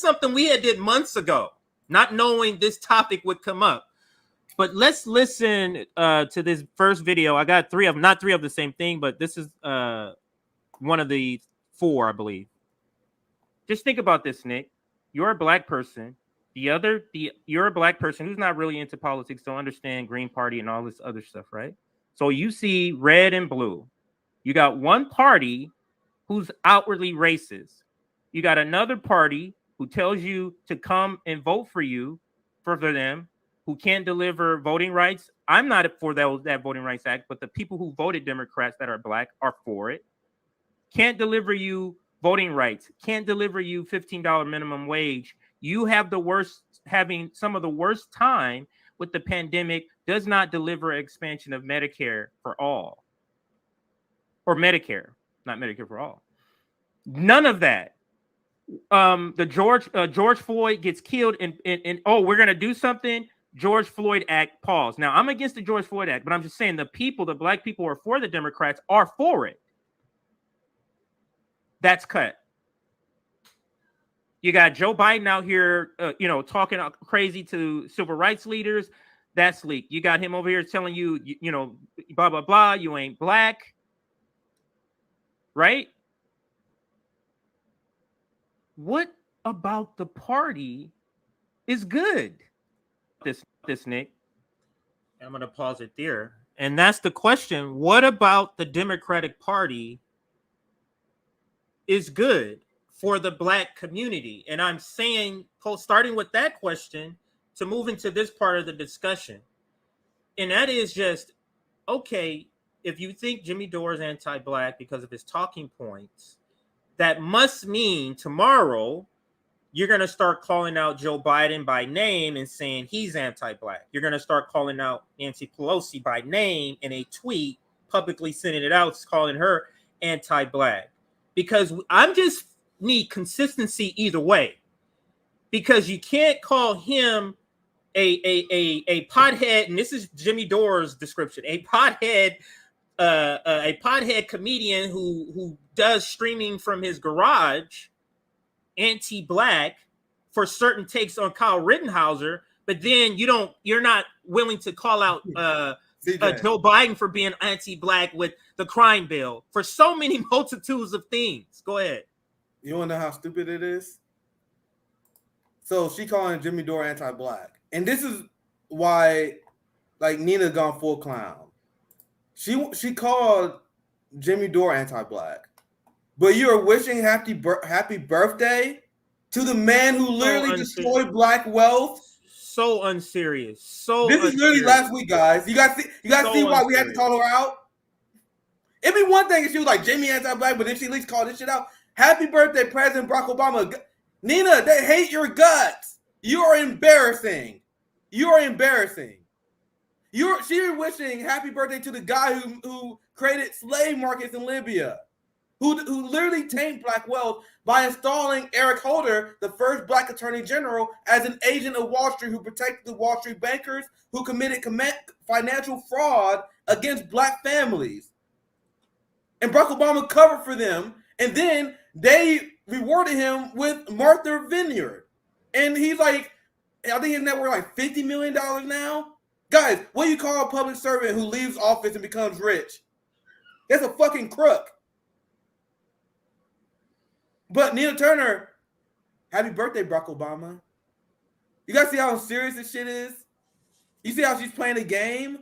S2: something we had did months ago, not knowing this topic would come up. But let's listen to this first video. I got three of them, not three of the same thing, but this is one of the four, I believe. Just think about this, Nick. You're a black person. You're a black person who's not really into politics, don't understand Green Party and all this other stuff, right? So you see red and blue. You got one party who's outwardly racist. You got another party who tells you to come and vote for them, who can't deliver voting rights. I'm not for that Voting Rights Act, but the people who voted Democrats that are black are for it. Can't deliver you voting rights, can't deliver you $15 minimum wage. You have having some of the worst time with the pandemic, does not deliver expansion of Medicare for all. Or Medicare, not Medicare for all. None of that. The George Floyd gets killed and oh, we're gonna do something. George Floyd Act, pause. Now, I'm against the George Floyd Act, but I'm just saying the black people who are for the Democrats are for it. That's cut. You got Joe Biden out here, talking crazy to civil rights leaders. That's leaked. You got him over here telling you, blah, blah, blah. You ain't black. Right? What about the party is good? This, Nick. I'm going to pause it there. And that's the question. What about the Democratic Party is good for the black community? And I'm saying, starting with that question, to move into this part of the discussion, and that is just, okay, if you think Jimmy Dore is anti-black because of his talking points, that must mean tomorrow you're going to start calling out Joe Biden by name and saying he's anti-black. You're going to start calling out Nancy Pelosi by name in a tweet, publicly sending it out, calling her anti-black. Because I'm just need consistency either way. Because you can't call him a pothead, and this is Jimmy Dore's description, a pothead comedian who does streaming from his garage, anti-black, for certain takes on Kyle Rittenhauser, but then you're not willing to call out Joe Biden for being anti-black with the crime bill for so many multitudes of things. Go ahead.
S5: You want to know how stupid it is? So she calling Jimmy Dore anti-black, and this is why, like, Nina gone full clown. She called Jimmy Dore anti-black, but you're wishing happy birthday to the man who literally destroyed black wealth.
S2: So unserious.
S5: This is literally last week, guys. You guys see why we had to call her out? It'd be one thing if she was like Jimmy anti-black, but if she at least called this shit out. Happy birthday, President Barack Obama. Nina, they hate your guts. You are embarrassing. You are embarrassing. She's wishing happy birthday to the guy who created slave markets in Libya, who literally tamed black wealth by installing Eric Holder, the first black attorney general, as an agent of Wall Street who protected the Wall Street bankers who committed financial fraud against black families. And Barack Obama covered for them, and then they rewarded him with Martha Vineyard. And he's like, I think his net worth like $50 million now. Guys, what do you call a public servant who leaves office and becomes rich? That's a fucking crook. But Nina Turner, happy birthday, Barack Obama. You guys see how serious this shit is? You see how she's playing a game?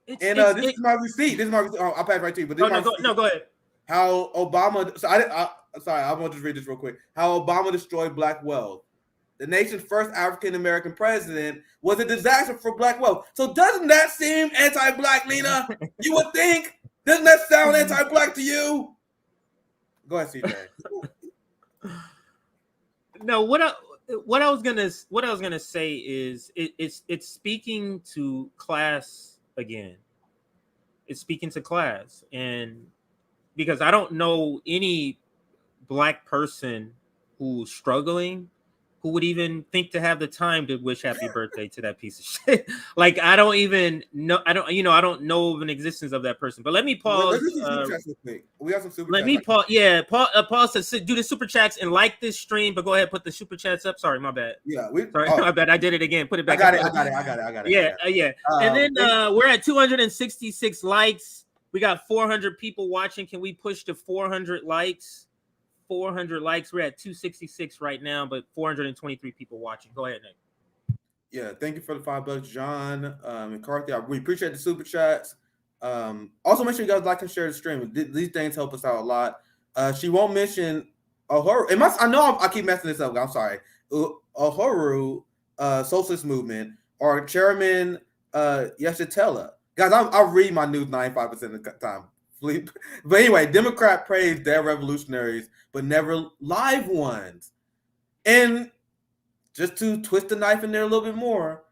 S5: This is my receipt. This is my receipt. Oh, I'll pass right to you. But this
S2: go ahead.
S5: How Obama, sorry, I'm going to just read this real quick. How Obama destroyed black wealth. The nation's first African-American president was a disaster for black wealth. So doesn't that seem anti-black, Nina? You would think? Doesn't that sound anti-black to you? Go ahead, CJ.
S2: No, what I was gonna say is it's speaking to class again. It's speaking to class, and because I don't know any black person who's struggling who would even think to have the time to wish happy birthday to that piece of shit. Like, I don't even know. I don't know of an existence of that person. But let me pause.
S5: We got some super
S2: let
S5: chats.
S2: me pause. Yeah, pause to do the super chats and like this stream. But go ahead, put the super chats up. Sorry, my bad.
S5: Yeah,
S2: my bad. I did it again. Put it back.
S5: I got it.
S2: Yeah. And then we're at 266 likes. We got 400 people watching. Can we push to 400 likes? 400 likes. We're at 266 right now, but 423 people watching. Go ahead, Nick.
S5: Yeah, thank you for the $5, John and Carthy. We appreciate the super chats. Also, make sure you guys like and share the stream. These things help us out a lot. She won't mention Uhuru. I know I keep messing this up. I'm sorry. Uhuru, Socialist Movement, or Chairman Yeshitela. Guys, I read my news 95% of the time. But anyway, Democrat praised their revolutionaries, but never live ones. And just to twist the knife in there a little bit more,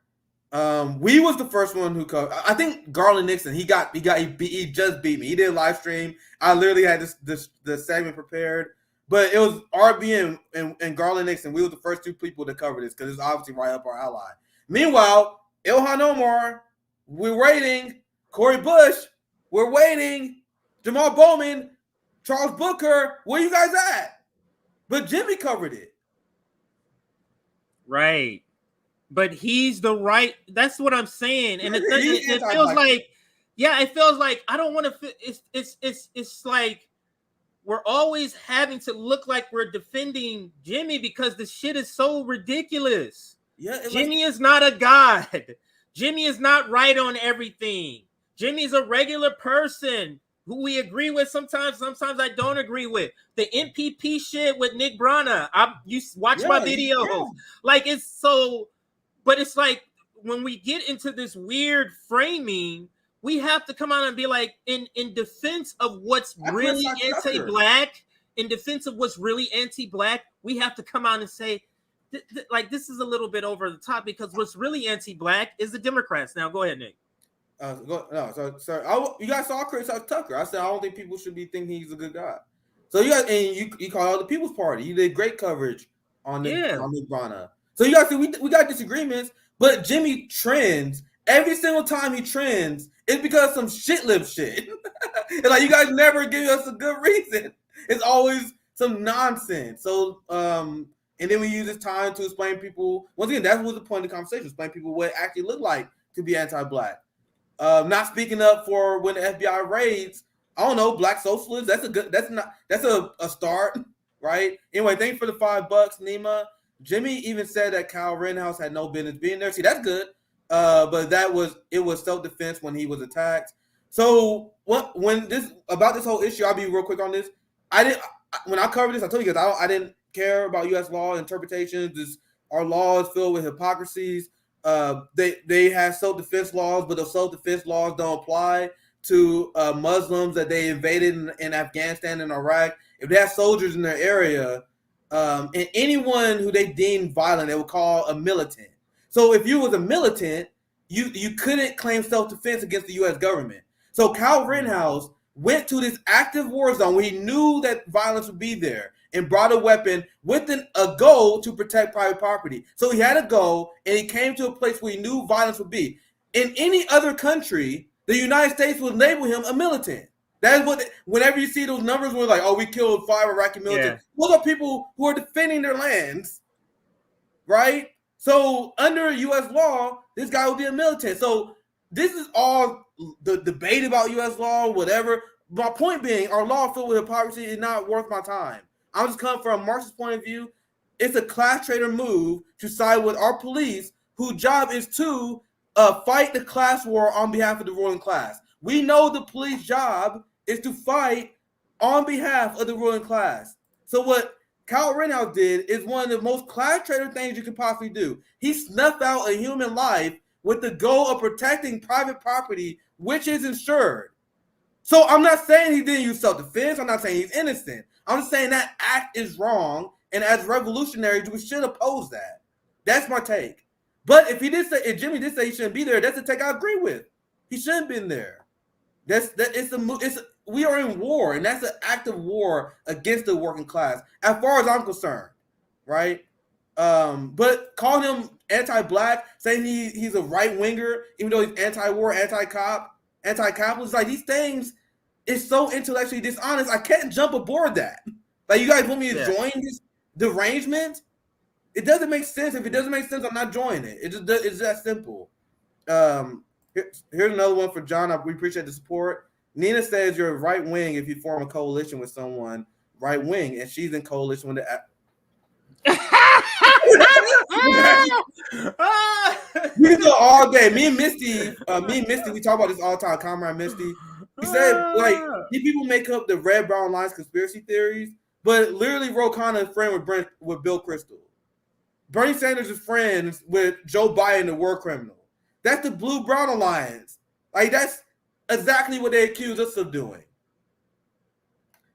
S5: we was the first one who covered. I think Garland Nixon. He just beat me. He did a live stream. I literally had the segment prepared, but it was RB and Garland Nixon. We were the first two people to cover this because it's obviously right up our alley. Meanwhile, Ilhan Omar, we're waiting. Cori Bush, we're waiting. Jamal Bowman, Charles Booker, where you guys at? But Jimmy covered it.
S2: Right. But he's the right. That's what I'm saying. And it feels like, it feels like I don't want to. It's like we're always having to look like we're defending Jimmy because the shit is so ridiculous.
S5: Yeah,
S2: Jimmy is not a god. Jimmy is not right on everything. Jimmy's a regular person who we agree with sometimes I don't agree with. The NPP shit with Nick Brana, you watch my videos. Yeah. Like, it's so But it's like when we get into this weird framing, we have to come out and be like, in defense of what's really anti-black, in defense of what's really anti-black, we have to come out and say, like, this is a little bit over the top, because what's really anti-black is the Democrats. Now, go ahead, Nick.
S5: You guys saw Chris Tucker. I said I don't think people should be thinking he's a good guy. So you guys, and you call out the People's Party. You did great coverage on Nick Brana. So you guys see we got disagreements, but Jimmy trends every single time he trends. It's because of some shit-lib shit. And like, you guys never give us a good reason. It's always some nonsense. So and then we use this time to explain people. Once again, that was the point of the conversation. Explain people what it actually looked like to be anti-black. Not speaking up for when the FBI raids. I don't know, black socialists. That's a start, right? Anyway, thanks for the $5, Nima. Jimmy even said that Kyle Rittenhouse had no business being there. See, that's good. But it was self-defense when he was attacked. So when this whole issue, I'll be real quick on this. When I covered this, I told you guys I didn't care about U.S. law interpretations. Our law is filled with hypocrisies. They have self-defense laws, but those self-defense laws don't apply to Muslims that they invaded in Afghanistan and Iraq. If they have soldiers in their area, and anyone who they deem violent, they would call a militant. So if you was a militant, you couldn't claim self-defense against the U.S. government. So Kyle Rittenhouse went to this active war zone where he knew that violence would be there and brought a weapon with a goal to protect private property. So he had a goal, and he came to a place where he knew violence would be. In any other country, the United States would label him a militant. That is whenever you see those numbers where like, oh, we killed 5 Iraqi militants. Those are people who are defending their lands, right? So under U.S. law, this guy would be a militant. So this is all the debate about U.S. law, whatever. My point being, our law filled with hypocrisy is not worth my time. I'm just coming from a Marxist point of view. It's a class traitor move to side with our police, whose job is to fight the class war on behalf of the ruling class. We know the police job is to fight on behalf of the ruling class. So what Kyle Rittenhouse did is one of the most class traitor things you could possibly do. He snuffed out a human life with the goal of protecting private property, which is insured. So I'm not saying he didn't use self-defense. I'm not saying he's innocent. I'm just saying that act is wrong, and as revolutionaries, we should oppose that. That's my take. But if Jimmy did say he shouldn't be there, that's a take I agree with. He shouldn't have been there. We are in war, and that's an act of war against the working class, as far as I'm concerned, right? But calling him anti-black, saying he's a right-winger, even though he's anti-war, anti-cop, anti-capitalist, like these things is so intellectually dishonest. I can't jump aboard that. Like, you guys want me to join this derangement? It doesn't make sense. If it doesn't make sense, I'm not joining it. It's that simple. Here's another one for John. We appreciate the support. Nina says you're right wing if you form a coalition with someone right wing, and she's in coalition with the. We can go all day. Me and Misty, we talk about this all the time. Comrade Misty, he said like these people make up the red brown lines conspiracy theories, but literally Ro Khanna is friend with Bill Kristol. Bernie Sanders is friends with Joe Biden, the war criminal. That's the blue brown alliance. Like that's exactly what they accuse us of doing.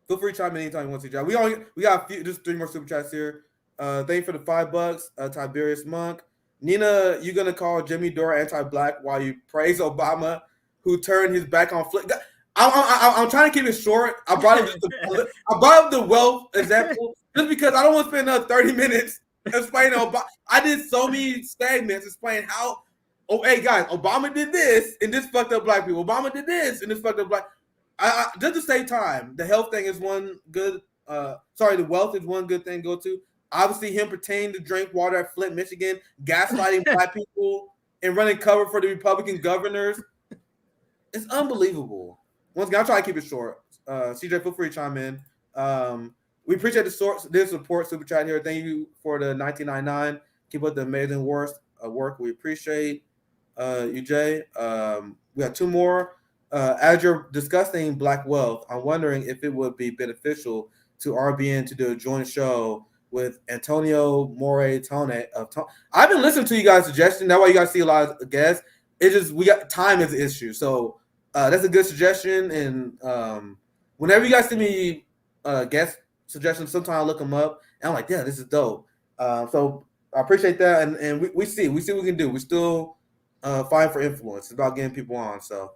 S5: Feel free to chime in anytime you want to, John. We got just 3 more super chats here. Thank you for the $5, Tiberius Monk. Nina, you gonna call Jimmy Dore anti-black while you praise Obama, who turned his back on Flint? I'm trying to keep it short. I brought up the wealth example just because I don't want to spend another 30 minutes explaining Obama. I did so many segments explaining how. Oh, hey guys, Obama did this and this fucked up black people. Obama did this and this fucked up black. Just to save time, the health thing is one good. The wealth is one good thing to go to. Obviously, him pretending to drink water at Flint, Michigan, gaslighting black people, and running cover for the Republican governors. It's unbelievable. Once again, I'll try to keep it short. CJ, feel free to chime in. We appreciate the support super chat here. Thank you for the 1999. Keep up the amazing work. We appreciate you, Jay. We got 2 more. As you're discussing black wealth, I'm wondering if it would be beneficial to RBN to do a joint show with Antonio More Tone. I've been listening to you guys' suggestions. That's why you guys see a lot of guests. It's just we got time is the issue. So that's a good suggestion. And whenever you guys see me guest suggestions, sometimes I look them up and I'm like, yeah, this is dope. So I appreciate that. And we see what we can do. We still fighting for influence. It's about getting people on. So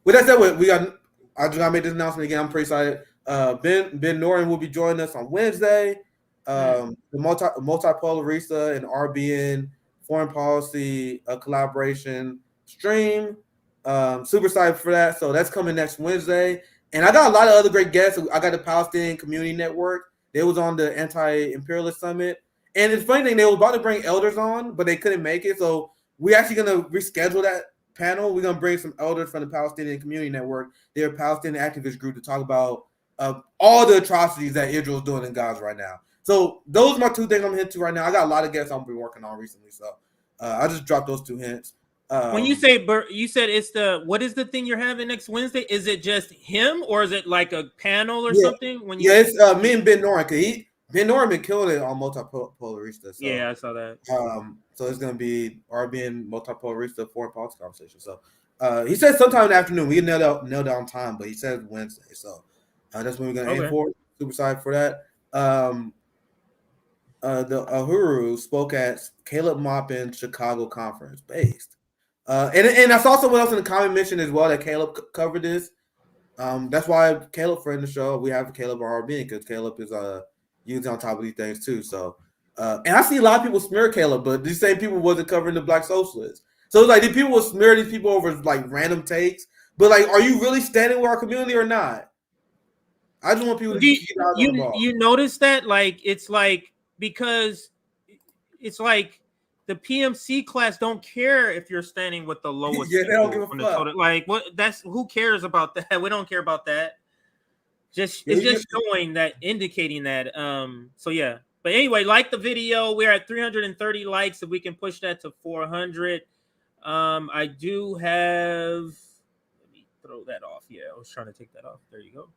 S5: with that said, we got. I just gotta make this announcement again. I'm pretty excited. Ben Noren will be joining us on Wednesday. The multipolarista and RBN foreign policy collaboration stream. Super excited for that. So that's coming next Wednesday. And I got a lot of other great guests. I got the Palestinian Community Network. They was on the Anti-Imperialist Summit. And it's funny thing, they were about to bring elders on, but they couldn't make it. So we're actually going to reschedule that panel. We're going to bring some elders from the Palestinian Community Network. They're a Palestinian activist group to talk about all the atrocities that Israel is doing in Gaza right now. So those are my two things I'm hitting to right now. I got a lot of guests I've been working on recently. So I just dropped those two hints.
S2: When you say, you said it's what is the thing you're having next Wednesday? Is it just him or is it like a panel or something? When you
S5: it's me and Ben Noren. Ben Noren been killing it on Multipolarista. So,
S2: yeah, I saw that.
S5: So it's gonna be RBN Multipolarista foreign policy conversation. So he said sometime in the afternoon. We nailed down time, but he said Wednesday. So that's when we're gonna aim for. Super excited for that. The Uhuru spoke at Caleb Maupin Chicago conference based. And I saw someone else in the comment mention as well that Caleb covered this. That's why Caleb friend the show. We have Caleb RB because Caleb is usually on top of these things too. So and I see a lot of people smear Caleb, but these same people wasn't covering the Black socialists. So it's like these people will smear these people over like random takes. But like, are you really standing with our community or not? I just want people to get out of the ball.
S2: You notice that it's like because it's like the PMC class don't care if you're standing with the lowest.
S5: Yeah, they don't give a fuck.
S2: Like what? That's who cares about that? We don't care about that. It's just showing that, indicating that. So yeah. But anyway, like the video, we're at 330 likes. If we can push that to 400, I do have. Let me throw that off. Yeah, I was trying to take that off. There you go.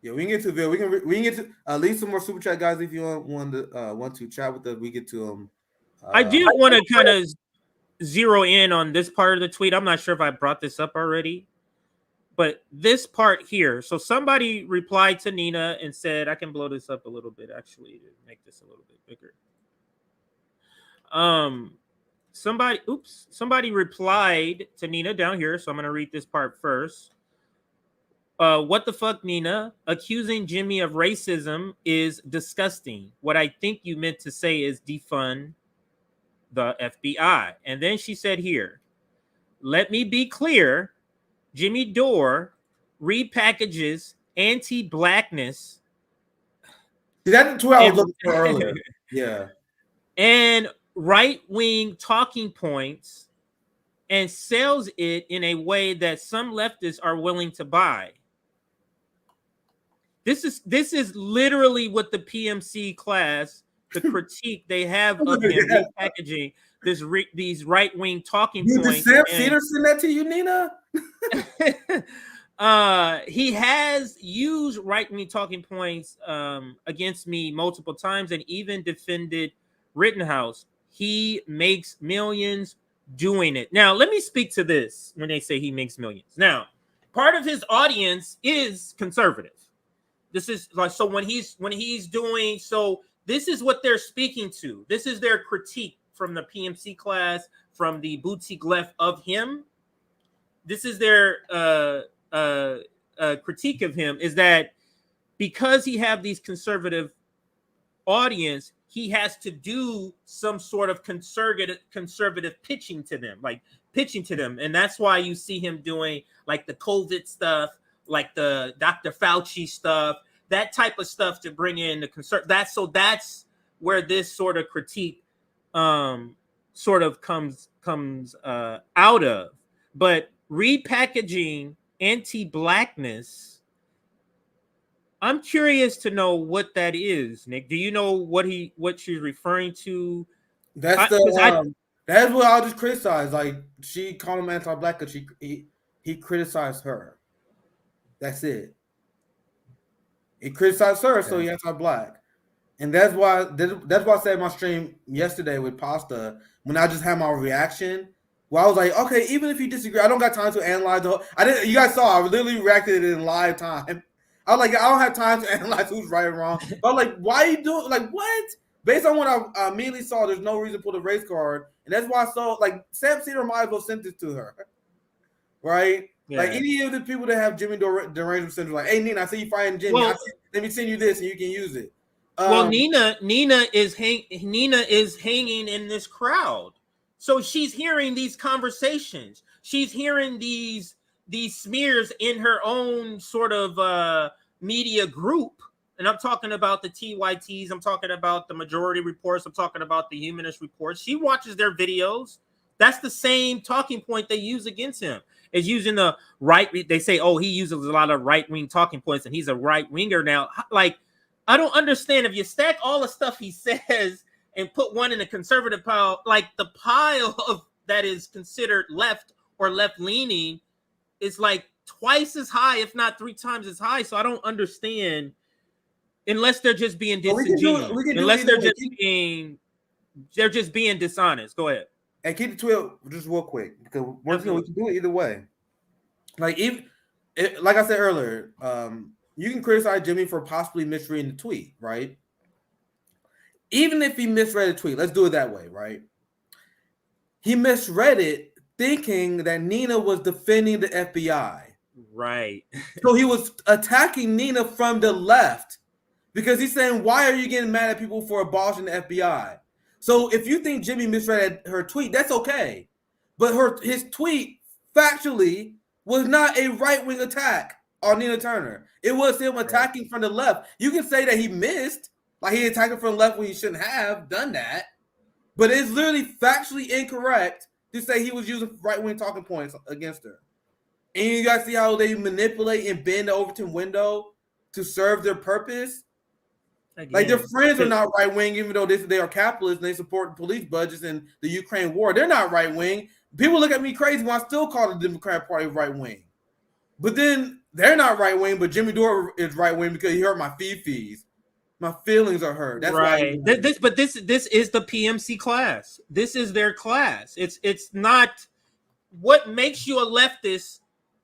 S5: Yeah, we can get to the video. We can get to leave some more super chat guys if you want to chat with us. We get to them.
S2: I do want to kind of zero in on this part of the tweet. I'm not sure if I brought this up already, but this part here. So somebody replied to Nina and said, I can blow this up a little bit, actually, to make this a little bit bigger. Somebody replied to Nina down here. So I'm going to read this part first. What the fuck, Nina? Accusing Jimmy of racism is disgusting. What I think you meant to say is defund the FBI. And then she said here, let me be clear. Jimmy Dore repackages anti-blackness.
S5: That's the tweet I was looking for earlier. Yeah.
S2: And right-wing talking points and sells it in a way that some leftists are willing to buy. This is literally what the PMC class, the critique they have of him repackaging these right-wing talking points.
S5: Did Sam Cedar send that to you, Nina?
S2: He has used right-wing talking points against me multiple times and even defended Rittenhouse. He makes millions doing it. Now, let me speak to this when they say he makes millions. Now, part of his audience is conservative. This is like, so when he's doing, so this is what they're speaking to. This is their critique from the PMC class, from the boutique left of him. This is their critique of him, is that because he have these conservative audience, he has to do some sort of conservative pitching to them, and that's why you see him doing like the COVID stuff, like the Dr. Fauci stuff, that type of stuff to bring in the that's where this sort of critique sort of comes out of. But repackaging anti-blackness, I'm curious to know what that is, Nick. Do you know what she's referring to?
S5: That's that's what I just criticized. Like, she called him anti-black because he criticized her. That's it. He criticized her, so he anti-black. And that's why I said in my stream yesterday with Pasta, when I just had my reaction, where I was like, okay, even if you disagree, I don't got time to analyze the whole, I didn't. You guys saw, I literally reacted in live time. I was like, I don't have time to analyze who's right and wrong. But I'm like, why are you doing, like, what? Based on what I immediately saw, there's no reason to put a race card. And that's why I saw, like, Sam Cedar might as well send this to her. Right? Yeah. Like, any of the people that have Jimmy derangement syndrome, like, hey, Nina, I see you fighting Jimmy. Well, let me send you this and you can use it.
S2: Well, Nina is hanging in this crowd. So she's hearing these conversations. She's hearing these smears in her own sort of media group. And I'm talking about the TYTs. I'm talking about the Majority Reports. I'm talking about the Humanist Reports. She watches their videos. That's the same talking point they use against him. Is using the right. They say, oh, he uses a lot of right-wing talking points and he's a right-winger now. Like, I don't understand. If you stack all the stuff he says and put one in a conservative pile, like the pile of that is considered left or left-leaning is like twice as high, if not 3 times as high. So I don't understand, unless they're just being disingenuous. Unless they're just being dishonest. Go ahead.
S5: And keep the tweet just real quick, because we can do it either way. Like, like I said earlier, you can criticize Jimmy for possibly misreading the tweet, right? Even if he misread a tweet, let's do it that way, right? He misread it thinking that Nina was defending the FBI.
S2: Right.
S5: So he was attacking Nina from the left because he's saying, why are you getting mad at people for abolishing the FBI? So if you think Jimmy misread her tweet, that's okay. But his tweet factually was not a right-wing attack on Nina Turner. It was him attacking from the left. You can say that he missed, like he attacked her from the left when he shouldn't have done that. But it's literally factually incorrect to say he was using right-wing talking points against her. And you guys see how they manipulate and bend the Overton window to serve their purpose? Again, like, their friends are not right-wing, even though they are capitalists and they support the police budgets and the Ukraine war. They're not right-wing. People look at me crazy when I still call the Democratic Party right-wing. But then they're not right-wing, but Jimmy Dore is right-wing because he hurt my fees. My feelings are hurt. That's
S2: right. Why this is the PMC class. This is their class. It's not what makes you a leftist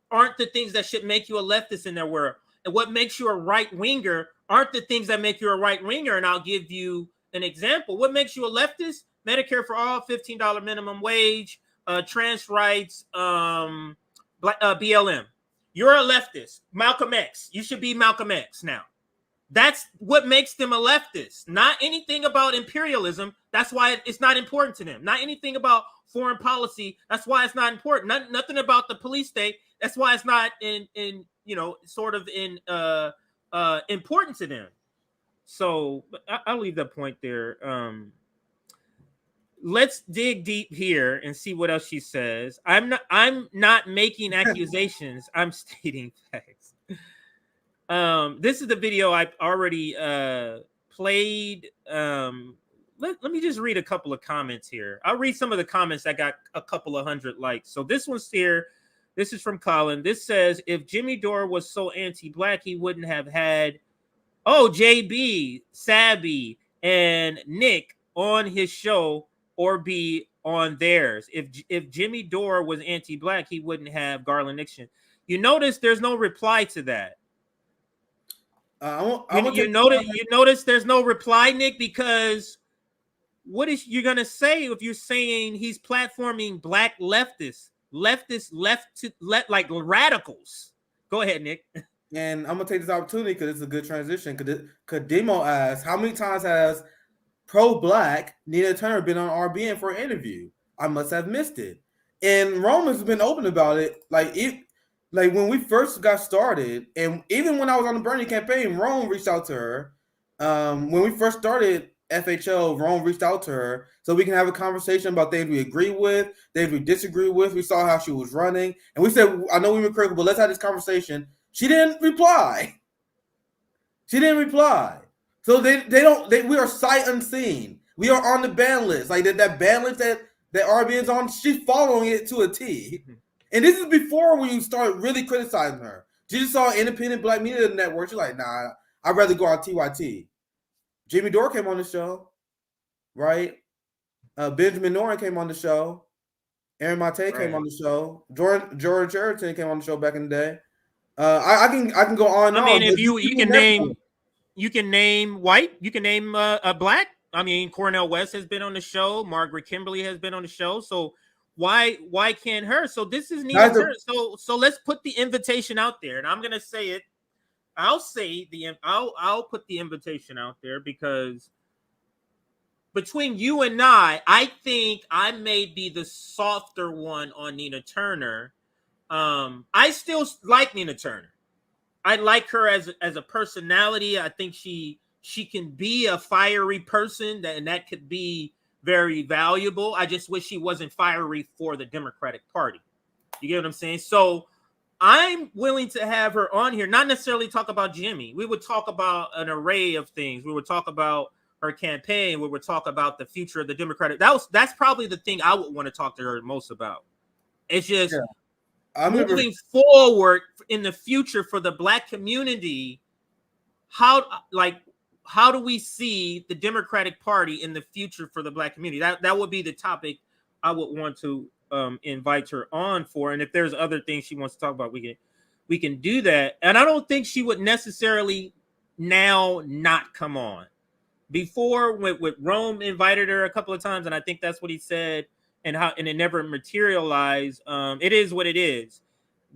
S2: aren't the things that should make you a leftist in their world. And what makes you a right-winger aren't the things that make you a right-winger. And I'll give you an example. What makes you a leftist? Medicare for all, $15 minimum wage, trans rights, BLM. You're a leftist. Malcolm X. You should be Malcolm X now. That's what makes them a leftist. Not anything about imperialism. That's why it's not important to them. Not anything about foreign policy. That's why it's not important. Nothing about the police state. That's why it's not important to them. So I'll leave that point there. Let's dig deep here and see what else she says. I'm not making accusations. I'm stating facts. This is the video I already played. Let me just read a couple of comments here. I'll read some of the comments that got a couple of hundred likes. So this one's here. This is from Colin. This says, if Jimmy Dore was so anti-black, he wouldn't have had JB, Sabby, and Nick on his show or be on theirs. If Jimmy Dore was anti-black, he wouldn't have Garland Nixon. You notice there's no reply to that. You notice there's no reply, Nick, because what is you gonna say if you're saying he's platforming black leftists like radicals? Go ahead, Nick.
S5: And I'm gonna take this opportunity because it's a good transition. Because Demo asks, how many times has pro-black Nina Turner been on RBN for an interview? I must have missed it. And Roman's been open about it. Like when we first got started, and even when I was on the Bernie campaign, Rome reached out to her. When we first started FHL, Rome reached out to her so we can have a conversation about things we agree with, things we disagree with. We saw how she was running, and we said, I know we were critical, but let's have this conversation. She didn't reply. So we are sight unseen. We are on the ban list. Like that ban list that RBN's on, she's following it to a T. And this is before when you start really criticizing her. She just saw independent black media network. She's like, nah, I'd rather go on TYT. Jimmy Dore came on the show, right? Benjamin Noren came on the show. Aaron Mate came on the show. George Sheridan came on the show back in the day. I can go on.
S2: I mean, if you can name white, you can name a black. I mean, Cornel West has been on the show. Margaret Kimberly has been on the show. So why can't her? So this is Nina Turner. So let's put the invitation out there, and I'm gonna say it. I'll put the invitation out there because between you and I think I may be the softer one on Nina Turner. I still like Nina Turner. I like her as a personality. I think she can be a fiery person, and that could be very valuable. I just wish she wasn't fiery for the Democratic Party. You get what I'm saying? So I'm willing to have her on here, not necessarily talk about Jimmy. We would talk about an array of things. We would talk about her campaign. We would talk about the future of the Democratic. That's probably the thing I would want to talk to her most about. It's just moving forward in the future for the Black community. How do we see the Democratic Party in the future for the Black community? That would be the topic I would want to invite her on for. And if there's other things she wants to talk about, we can do that. And I don't think she would necessarily now not come on. Before, with Rome invited her a couple of times, and I think that's what he said, and it never materialized. It is what it is.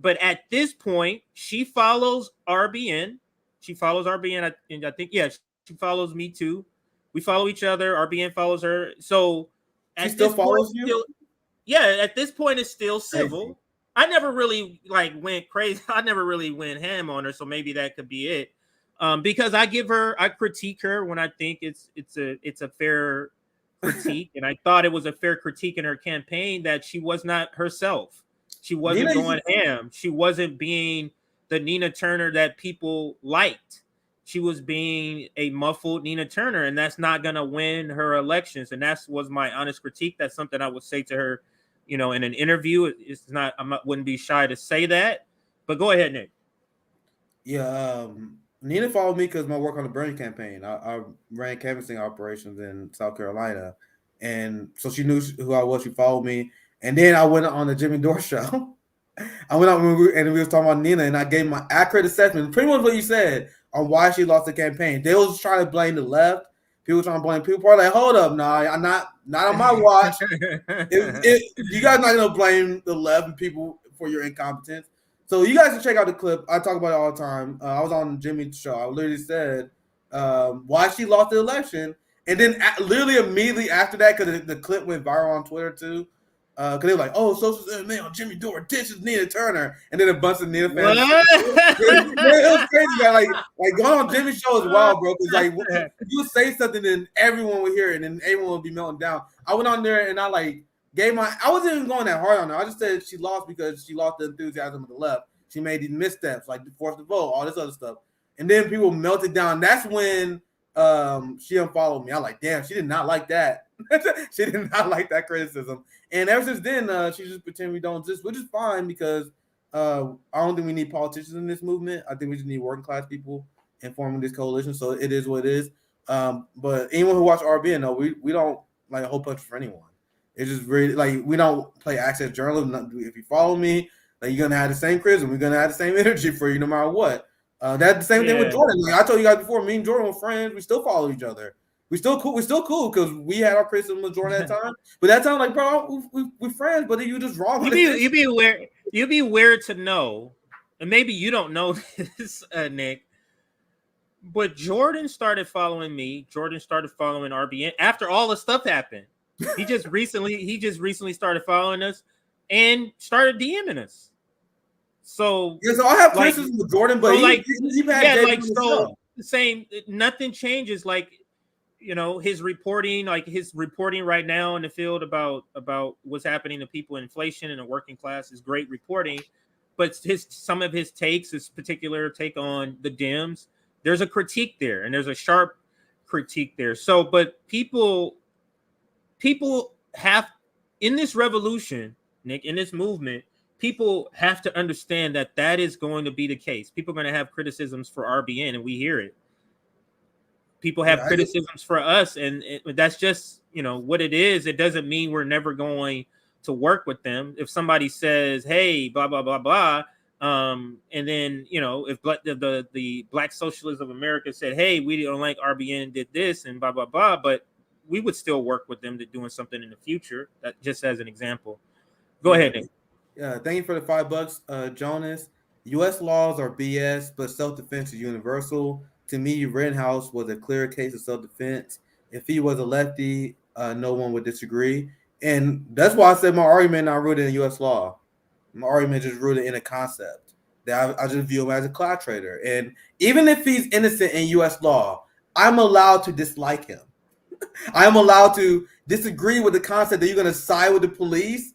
S2: But at this point, she follows RBN. She follows RBN, and I think she follows me too. We follow each other. RBN follows her. So
S5: she still follows you.
S2: At this point, it's still civil. Crazy. I never really went crazy. I never really went ham on her. So maybe that could be it. Because I critique her when I think it's a fair critique, and I thought it was a fair critique in her campaign that she was not herself. She wasn't going ham. She wasn't being the Nina Turner that people liked. She was being a muffled Nina Turner, and that's not going to win her elections. And that was my honest critique. That's something I would say to her, in an interview. It's not. Wouldn't be shy to say that. But go ahead, Nick.
S5: Yeah. Nina followed me because my work on the Bernie campaign. I ran canvassing operations in South Carolina, and so she knew who I was. She followed me, and then I went on the Jimmy Dore show. I went out and we were talking about Nina, and I gave my accurate assessment, pretty much what you said, on why she lost the campaign. They was trying to blame the left. People trying to blame people. People are like, hold up, nah, I'm not on my watch. You guys not gonna blame the left and people for your incompetence. So you guys can check out the clip. I talk about it all the time. I was on Jimmy's show. I literally said why she lost the election. And then literally immediately after that, because the clip went viral on Twitter too, because they were like, oh, social man on Jimmy Dore ditches Nina Turner. And then a bunch of Nina fans. It was crazy, man. Like going on Jimmy's show is wild, bro. Because you would say something and everyone would hear it and then everyone would be melting down. I went on there and I I wasn't even going that hard on her. I just said she lost because she lost the enthusiasm of the left. She made these missteps, like forced to vote, all this other stuff. And then people melted down. That's when she unfollowed me. I was like, damn, she did not like that. She did not like that criticism. And ever since then, she just pretend we don't exist, which is fine because I don't think we need politicians in this movement. I think we just need working class people informing this coalition. So it is what it is. But anyone who watched RBN, no, we don't like a whole punch for anyone. It's just really we don't play access journalism. If you follow me, you're gonna have the same criticism. We're gonna have the same energy for you no matter what. That's the same thing with Jordan. I told you guys before, me and Jordan were friends. We still follow each other. We still cool. We're still cool because we had our criticism with Jordan at that time. But that time, bro, we friends. But then you just wrong.
S2: You be weird to know, and maybe you don't know this, Nick. But Jordan started following me. Jordan started following RBN after all the stuff happened. He just recently started following us and started DMing us. So
S5: so I have criticism with Jordan, but
S2: the same. Nothing changes. His reporting, right now in the field about what's happening to people, inflation and the working class is great reporting. But some of his takes, his particular take on the Dems, there's a critique there, and there's a sharp critique there. So, but people have in this revolution, Nick, in this movement, people have to understand that is going to be the case. People are going to have criticisms for RBN, and we hear it. people have criticisms for us, and that's just, you know, what it is. It doesn't mean we're never going to work with them. If somebody says, hey, blah blah blah blah, and then, you know, if the Black Socialists of America said, hey, we don't like RBN did this and blah blah blah, but we would still work with them to doing something in the future. That just as an example. Go ahead, Nick.
S5: Yeah, thank you for the $5, Jonas. U.S. laws are BS, but self-defense is universal. To me, Rittenhouse was a clear case of self-defense. If he was a lefty, no one would disagree. And that's why I said my argument not rooted in U.S. law. My argument is just rooted in a concept that I just view him as a class traitor. And even if he's innocent in U.S. law, I'm allowed to dislike him. I'm allowed to disagree with the concept that you're going to side with the police,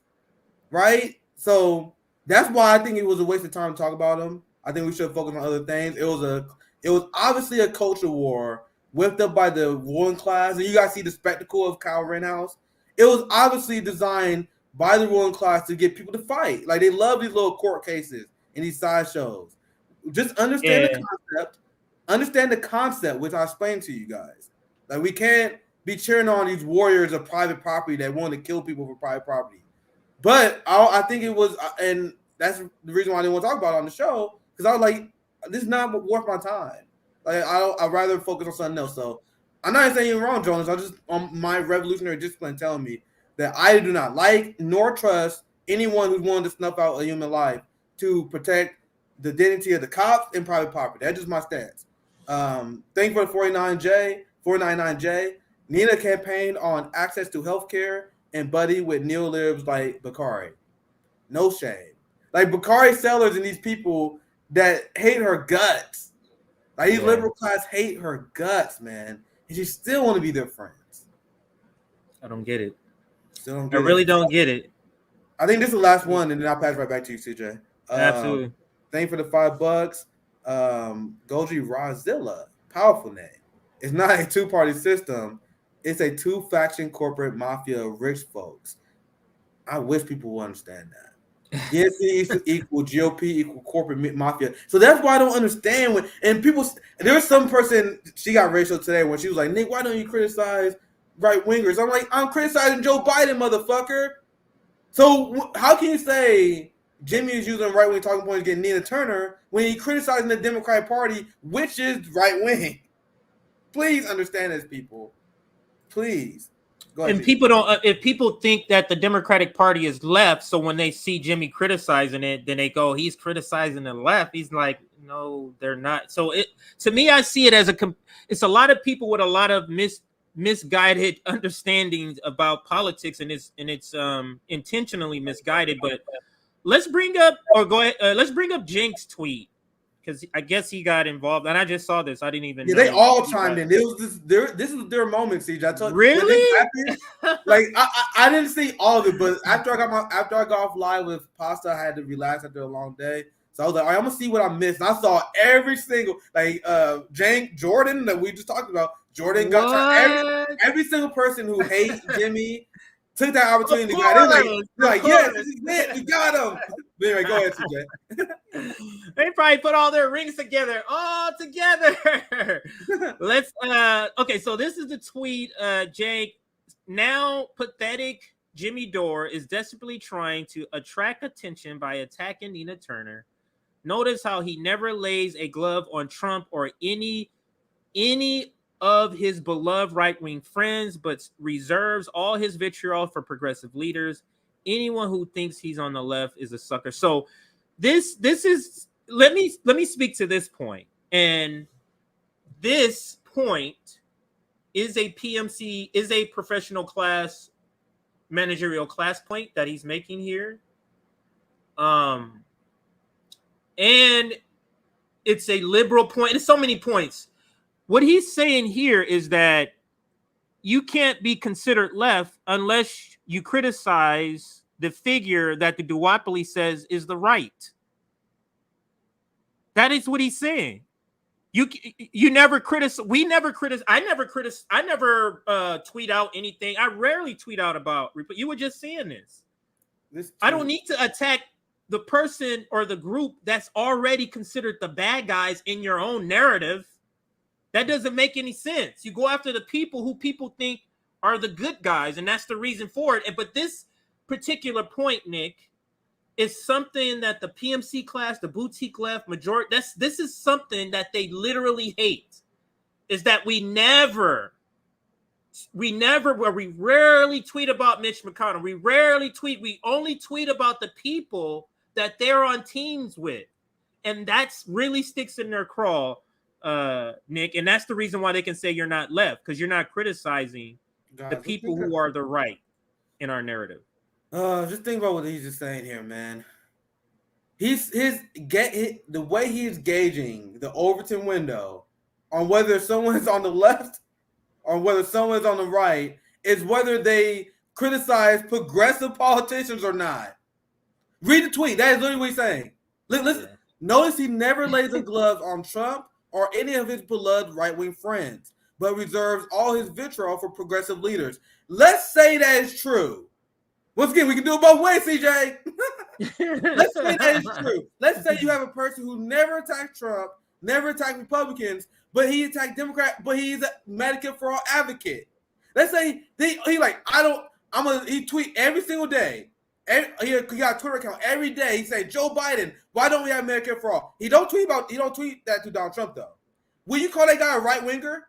S5: right? So that's why I think it was a waste of time to talk about him. I think we should focus on other things. It was obviously a culture war whipped up by the ruling class. And you guys see the spectacle of Kyle Rittenhouse. It was obviously designed by the ruling class to get people to fight. Like, they love these little court cases and these sideshows. Just understand the concept. Understand the concept, which I explained to you guys. Like, we can't be cheering on these warriors of private property that want to kill people for private property. But I think it was, and that's the reason why I didn't want to talk about it on the show, because I was like, this is not worth my time. Like, I'd rather focus on something else. So I'm not saying you're wrong, Jonas. I just, on my revolutionary discipline, telling me that I do not like nor trust anyone who's willing to snuff out a human life to protect the dignity of the cops and private property. That's just my stance. Thank you for the 499J. Nina campaigned on access to healthcare and buddy with neolibs like Bakari. No shame. Like, Bakari Sellers and these people that hate her guts. Like, these liberal class hate her guts, man. And she still want to be their friends.
S2: I don't get it.
S5: Still don't get
S2: I really don't get it.
S5: I think this is the last one, and then I'll pass right back to you, CJ.
S2: Absolutely.
S5: Thank you for the $5. Goji Razilla. Powerful name. It's not a two-party system. It's a two-faction corporate mafia of rich folks. I wish people would understand that. DNC equal GOP equal corporate mafia. So that's why I don't understand when, and people, there was some person, she got racial today when she was like, Nick, why don't you criticize right-wingers? I'm like, I'm criticizing Joe Biden, motherfucker. So how can you say Jimmy is using right-wing talking points against Nina Turner when he's criticizing the Democratic Party, which is right-wing? Please understand this, people. Please. Go ahead,
S2: and people don't. If people think that the Democratic Party is left, so when they see Jimmy criticizing it, then they go, "He's criticizing the left." He's like, "No, they're not." So to me, I see it as it's a lot of people with a lot of misguided understandings about politics, and it's intentionally misguided. But let's bring up let's bring up Jenks' tweet, because I guess he got involved, and I just saw this. I didn't even know.
S5: They all chimed in. This is their moment, CJ. I told you.
S2: Really?
S5: Like, I didn't see all of it, but after I got off live with Pasta, I had to relax after a long day. So I was like, all right, I'm gonna see what I missed. And I saw every single, like, Jordan that we just talked about. Jordan got every single person who hates Jimmy took that opportunity. They're like, yes, this is it. You got him. Anyway, go ahead, CJ.
S2: They probably put all their rings together. All together. Let's okay, so this is the tweet. Jake, now pathetic Jimmy Dore is desperately trying to attract attention by attacking Nina Turner. Notice how he never lays a glove on Trump or any of his beloved right-wing friends, but reserves all his vitriol for progressive leaders. Anyone who thinks he's on the left is a sucker. So this is, let me speak to this point. And this point is a PMC, is a professional class, managerial class point that he's making here. And it's a liberal point. It's so many points. What he's saying here is that you can't be considered left unless you criticize the figure that the duopoly says is the right. That is what he's saying. You never criticize. We never criticize. I never tweet out anything. I rarely tweet out about. You were just saying this. I don't need to attack the person or the group that's already considered the bad guys in your own narrative. That doesn't make any sense. You go after the people who people think are the good guys, and that's the reason for it. But this particular point, Nick, is something that the PMC class, the boutique left, majority, this is something that they literally hate, is that we rarely tweet about Mitch McConnell. We only tweet about the people that they're on teams with. And that's really sticks in their craw, Nick. And that's the reason why they can say you're not left, because you're not criticizing the people who are the right in our narrative.
S5: Just think about what he's just saying here, man. The way he's gauging the Overton window on whether someone's on the left or whether someone's on the right is whether they criticize progressive politicians or not. Read the tweet. That is literally what he's saying. Listen. Notice he never lays the gloves on Trump or any of his beloved right-wing friends, but reserves all his vitriol for progressive leaders. Let's say that is true. Once again, we can do it both ways, CJ. Let's say that is true. Let's say you have a person who never attacked Trump, never attacked Republicans, but he attacked Democrats, but he's a Medicare for All advocate. Let's say he tweet every single day. He got a Twitter account every day. He say, Joe Biden, why don't we have Medicare for All? He don't tweet that to Donald Trump though. Will you call that guy a right winger?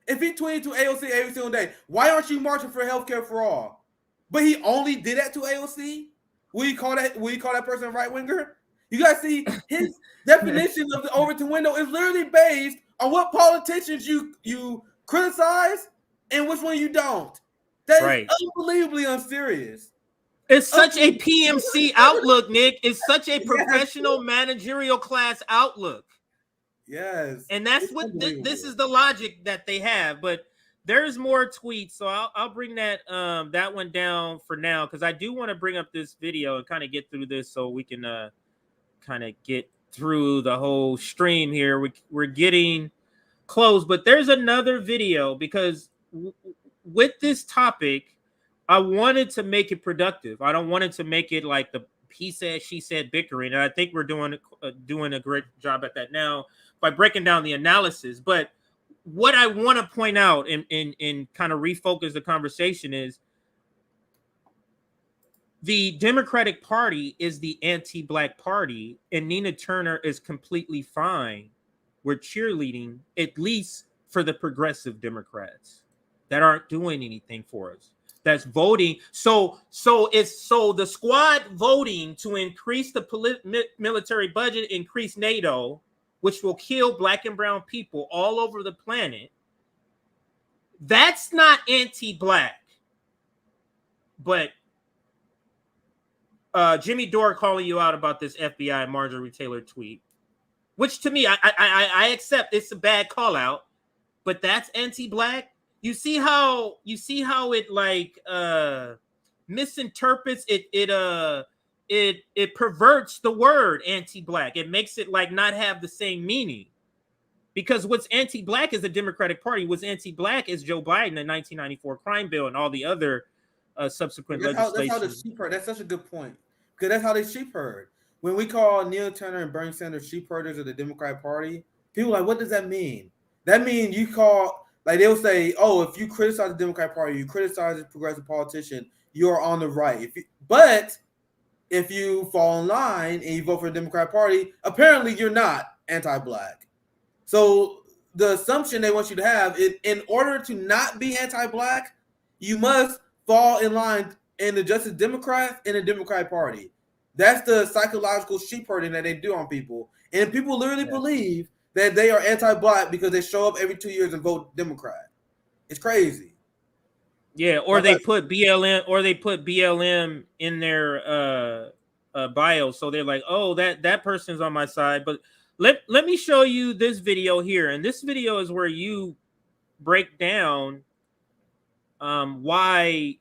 S5: If he tweeted to AOC every single day, why aren't you marching for healthcare for all? But he only did that to AOC. Will you call that person a right winger? You guys see his definition of the Overton window is literally based on what politicians you criticize and which one you don't. That is unbelievably unserious.
S2: It's such a PMC outlook, Nick. It's such a professional managerial class outlook.
S5: Yes.
S2: And that's what this is the logic that they have. But there's more tweets. So I'll bring that one down for now, because I do want to bring up this video and kind of get through this so we can kind of get through the whole stream here. We're getting close, but there's another video because with this topic, I wanted to make it productive. I don't want it to make it like the he said, she said bickering. And I think we're doing a great job at that now by breaking down the analysis. But what I want to point out and kind of refocus the conversation is the Democratic Party is the anti-Black party, and Nina Turner is completely fine. We're cheerleading, at least for the progressive Democrats that aren't doing anything for us. That's voting. So the squad voting to increase the military budget, increase NATO, which will kill Black and brown people all over the planet. That's not anti-Black. But Jimmy Dore calling you out about this FBI Marjorie Taylor tweet, which to me, I accept it's a bad call out, but that's anti-Black. You see how it like misinterprets it perverts the word anti-Black. It makes it like not have the same meaning. Because what's anti-Black is the Democratic Party. What's anti-Black is Joe Biden, the 1994 crime bill, and all the other subsequent legislation.
S5: That's how the sheep herd. That's such a good point. Because that's how they sheep herd. When we call Neil Turner and Bernie Sanders sheep herders of the Democratic Party, people are like, what does that mean? That means you call, like they'll say, oh, if you criticize the Democratic Party, you criticize a progressive politician, you're on the right. But if you fall in line and you vote for the Democratic Party, apparently you're not anti-Black. So the assumption they want you to have is, in order to not be anti-Black, you must fall in line in the Justice Democrats and the Democratic Party. That's the psychological sheep herding that they do on people. And people literally believe that they are anti-Black because they show up every 2 years and vote Democrat. It's crazy.
S2: Yeah, or they put BLM in their bio, so they're like, oh, that person's on my side. But let me show you this video here, and this video is where you break down why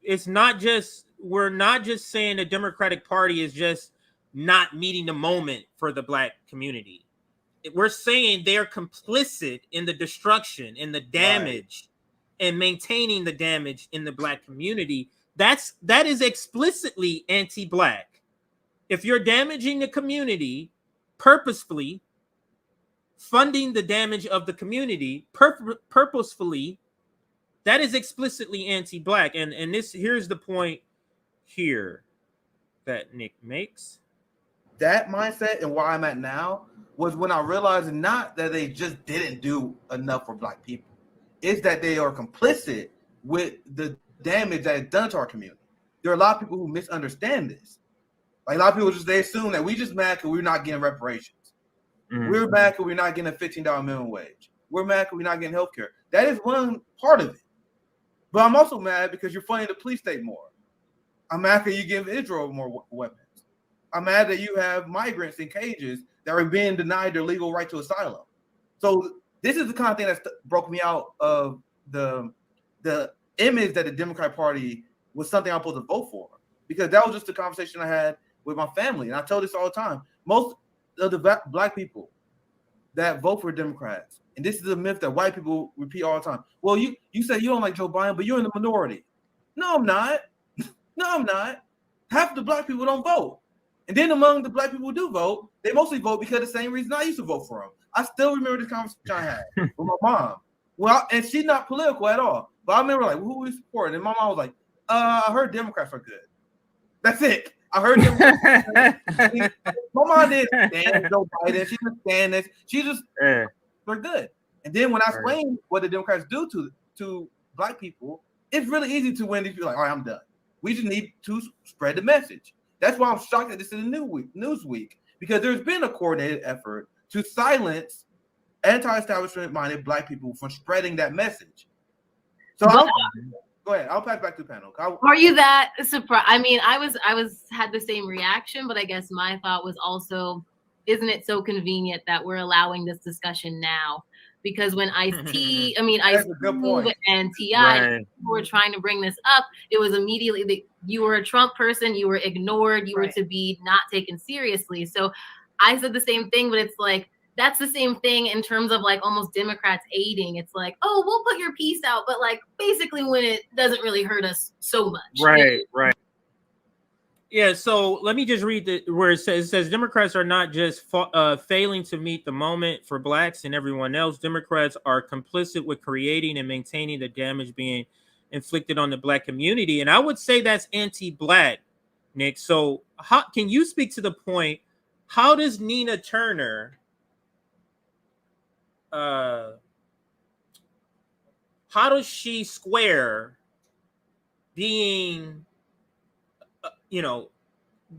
S2: it's not just, we're not just saying the Democratic Party is just not meeting the moment for the Black community. We're saying they're complicit in the destruction, in the damage, and maintaining the damage in the Black community. That is explicitly anti-Black. If you're damaging the community purposefully, funding the damage of the community purposefully, that is explicitly anti-black. And here's the point here that Nick makes.
S5: That mindset and where I'm at now was when I realized not that they just didn't do enough for Black people. It's that they are complicit with the damage that is done to our community. There are a lot of people who misunderstand this. Like a lot of people they assume that we just mad because we're not getting reparations. Mm-hmm. We're mad because we're not getting a $15 minimum wage. We're mad because we're not getting health care. That is one part of it. But I'm also mad because you're funding the police state more. I'm mad because you give Israel more weapons. I'm mad that you have migrants in cages that are being denied their legal right to asylum. So this is the kind of thing that broke me out of the image that the Democratic Party was something I'm supposed to vote for, because that was just the conversation I had with my family. And I tell this all the time. Most of the Black people that vote for Democrats, and this is a myth that white people repeat all the time. Well, you say you don't like Joe Biden, but you're in the minority. No, I'm not. No, I'm not. Half the Black people don't vote. And then among the Black people who do vote, they mostly vote because of the same reason I used to vote for them. I still remember this conversation I had with my mom. Well, and she's not political at all. But I remember like, who we supporting? And my mom was like, I heard Democrats are good. That's it. I heard Democrats. My mom didn't stand Joe Biden. She didn't stand this. She just, they're good. And then when I explain what the Democrats do to Black people, it's really easy to win these people like, all right, I'm done. We just need to spread the message. That's why I'm shocked that this is a Newsweek, because there's been a coordinated effort to silence anti-establishment minded Black people from spreading that message. So go ahead. I'll pass back to the panel.
S9: Are you that surprised? I mean, I had the same reaction, but I guess my thought was also, isn't it so convenient that we're allowing this discussion now? Because when Ice Cube and T.I. were trying to bring this up, it was immediately you were a Trump person, you were ignored, you were to be not taken seriously. So I said the same thing, but it's like, that's the same thing in terms of like almost Democrats aiding. It's like, oh, we'll put your piece out, but like basically when it doesn't really hurt us so much.
S2: Right. Yeah, so let me just read where it says Democrats are not just failing to meet the moment for Blacks and everyone else. Democrats are complicit with creating and maintaining the damage being inflicted on the Black community. And I would say that's anti-Black, Nick. So can you speak to the point, how does Nina Turner, how does she square being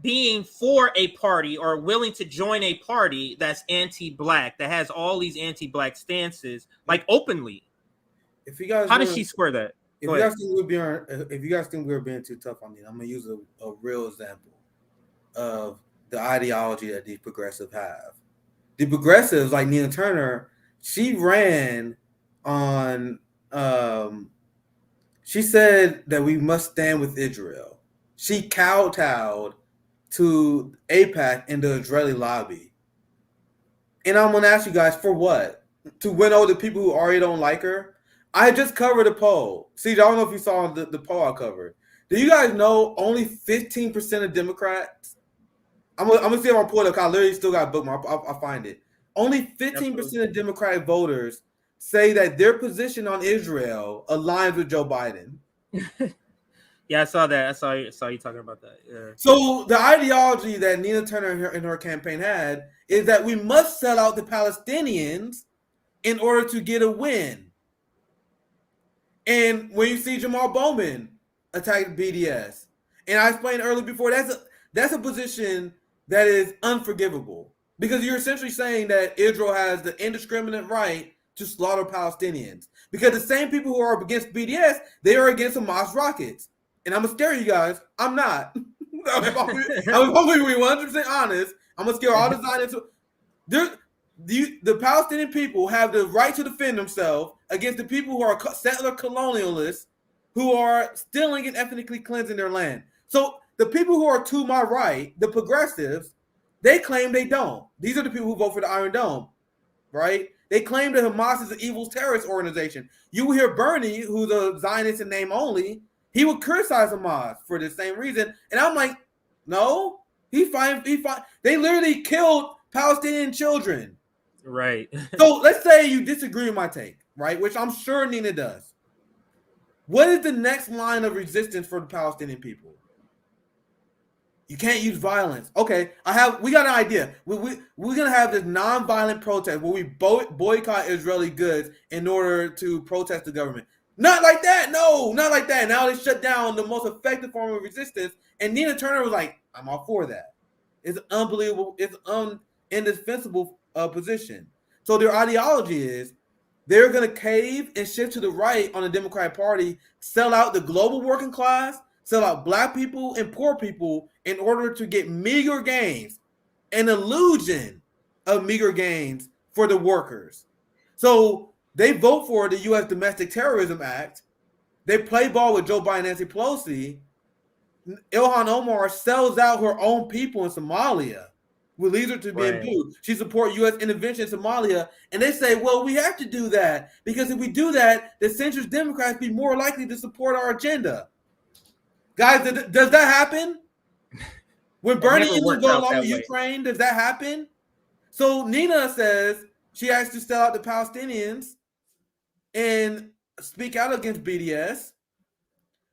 S2: being for a party or willing to join a party that's anti-Black, that has all these anti-Black stances, like openly?
S5: If you guys,
S2: how does she square that?
S5: If you guys think we're being too tough on me, I'm gonna use a real example of the ideology that these progressives have. The progressives, like Nina Turner, she ran on. She said that we must stand with Israel. She kowtowed to AIPAC in the Israeli lobby. And I'm going to ask you guys, for what? To win over the people who already don't like her? I just covered a poll. See, I don't know if you saw the poll I covered. Do you guys know only 15% of Democrats? I'm going to see if I pull it up. I literally still got a bookmark. I'll find it. Only 15% of Democratic voters say that their position on Israel aligns with Joe Biden.
S2: Yeah, I saw that. I saw you talking about that. Yeah.
S5: So the ideology that Nina Turner in her campaign had is that we must sell out the Palestinians in order to get a win. And when you see Jamal Bowman attack BDS, and I explained earlier before, that's a position that is unforgivable, because you're essentially saying that Israel has the indiscriminate right to slaughter Palestinians, because the same people who are against BDS, they are against Hamas rockets. And I'm gonna scare you guys. I'm not. I'm gonna be 100% honest. I'm gonna scare all the Zionists. The Palestinian people have the right to defend themselves against the people who are settler colonialists, who are stealing and ethnically cleansing their land. So the people who are to my right, the progressives, they claim they don't. These are the people who vote for the Iron Dome, right? They claim that Hamas is an evil terrorist organization. You will hear Bernie, who's a Zionist in name only, he would criticize Hamas for the same reason. And I'm like, no, he's fine. They literally killed Palestinian children.
S2: Right.
S5: So let's say you disagree with my take, right? Which I'm sure Nina does. What is the next line of resistance for the Palestinian people? You can't use violence. Okay, we got an idea. We're gonna have this non-violent protest where we boycott Israeli goods in order to protest the government. Not like that. No, not like that. Now they shut down the most effective form of resistance. And Nina Turner was like, I'm all for that. It's unbelievable. It's indefensible position. So their ideology is they're going to cave and shift to the right on the Democratic Party, sell out the global working class, sell out black people and poor people in order to get meager gains, an illusion of meager gains for the workers. So they vote for the U.S. Domestic Terrorism Act. They play ball with Joe Biden and Nancy Pelosi. Ilhan Omar sells out her own people in Somalia, with leads her to being booed. She supports U.S. intervention in Somalia, and they say, well, we have to do that because if we do that, the centrist Democrats be more likely to support our agenda. Guys, does that happen? When Bernie isn't going along with Ukraine, does that happen? So Nina says she has to sell out the Palestinians and speak out against BDS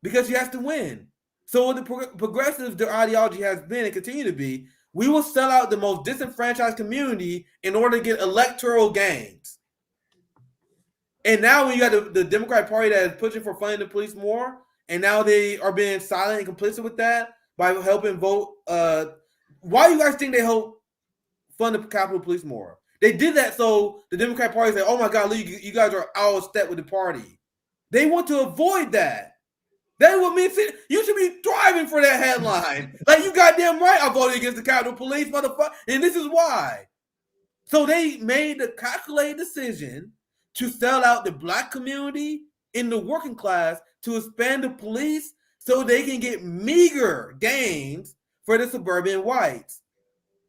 S5: because she has to win. So the progressives, their ideology has been and continue to be, we will sell out the most disenfranchised community in order to get electoral gains. And now when you got the Democratic Party that is pushing for funding the police more, and now they are being silent and complicit with that by helping vote. Why do you guys think they help fund the Capitol Police more? They did that so the Democratic Party said, oh my God, you guys are out of step with the party. They want to avoid that. That would mean you should be thriving for that headline. Like, you goddamn right, I voted against the Capitol Police, motherfucker. And this is why. So they made the calculated decision to sell out the black community in the working class to expand the police so they can get meager gains for the suburban whites.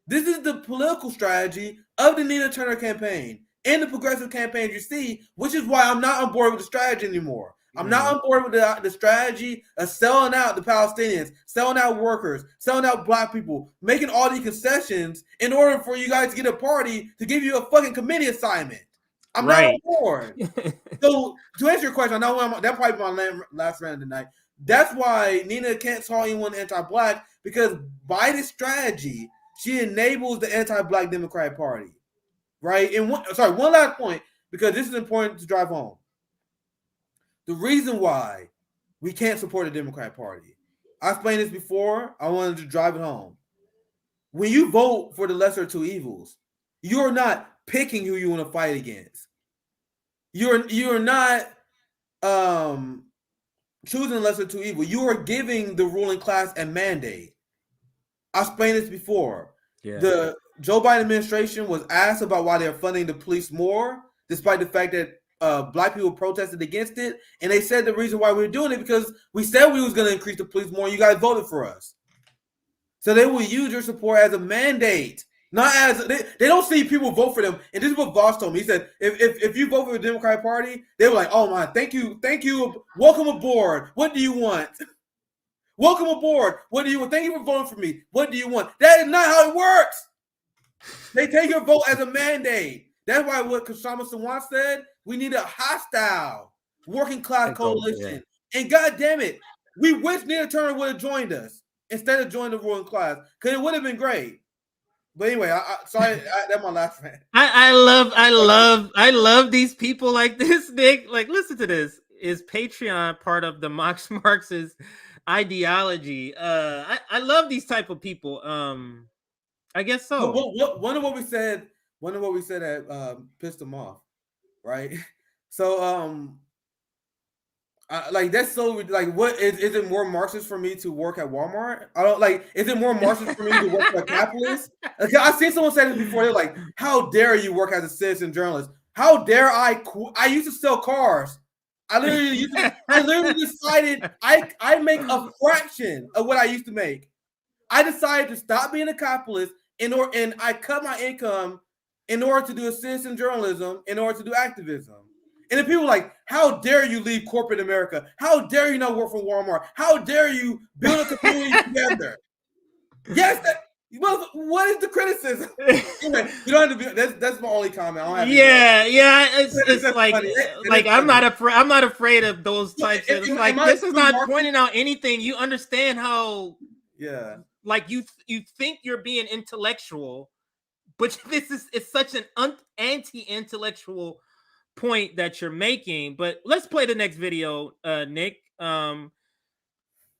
S5: This is the political strategy of the Nina Turner campaign and the progressive campaigns you see, which is why I'm not on board with the strategy anymore. I'm not on board with the strategy of selling out the Palestinians, selling out workers, selling out black people, making all these concessions in order for you guys to get a party to give you a fucking committee assignment. I'm not on board. So to answer your question, I know that probably my last round tonight. That's why Nina can't call anyone anti-black, because by this strategy, she enables the anti-black Democratic Party, right? And one last point, because this is important to drive home. The reason why we can't support the Democratic Party, I explained this before. I wanted to drive it home. When you vote for the lesser of two evils, you're not picking who you want to fight against. You're not choosing the lesser of two evils. You are giving the ruling class a mandate. I explained this before. Yeah. The Joe Biden administration was asked about why they're funding the police more, despite the fact that black people protested against it, and they said the reason why we were doing it because we said we was going to increase the police more. And you guys voted for us, so they will use your support as a mandate, not as they don't see people vote for them. And this is what Voss told me. He said if you vote for the Democratic Party, they were like, oh my, thank you, welcome aboard. What do you want? Welcome aboard. What do you want? Thank you for voting for me. What do you want? That is not how it works. They take your vote as a mandate. That's why what Kshama Sawant said, we need a hostile working class coalition. And God damn it, we wish Nina Turner would have joined us instead of joining the ruling class, because it would have been great. But anyway, sorry, that's my last rant.
S2: I love these people like this, Nick. Like, listen to this. Is Patreon part of the Marxist ideology? I love these type of people. I guess so.
S5: One of what we said that pissed them off, right? So like that's so like what is it more Marxist for me to work at Walmart? I don't like. Is it more Marxist for me to work for a capitalist? Like, I've seen someone say this before. They're like, "How dare you work as a citizen journalist? How dare I? I used to sell cars. I literally decided I make a fraction of what I used to make. I decided to stop being a capitalist and I cut my income in order to do a citizen journalism, in order to do activism." And then people are like, how dare you leave corporate America? How dare you not work for Walmart? How dare you build a community together? What is the criticism? You don't have to be. That's my only comment. I don't have
S2: It's like I'm not afraid of those types of. It's like this is not pointing out anything. You understand how?
S5: Yeah.
S2: Like you think you're being intellectual, but it's such an anti-intellectual point that you're making. But let's play the next video, Nick.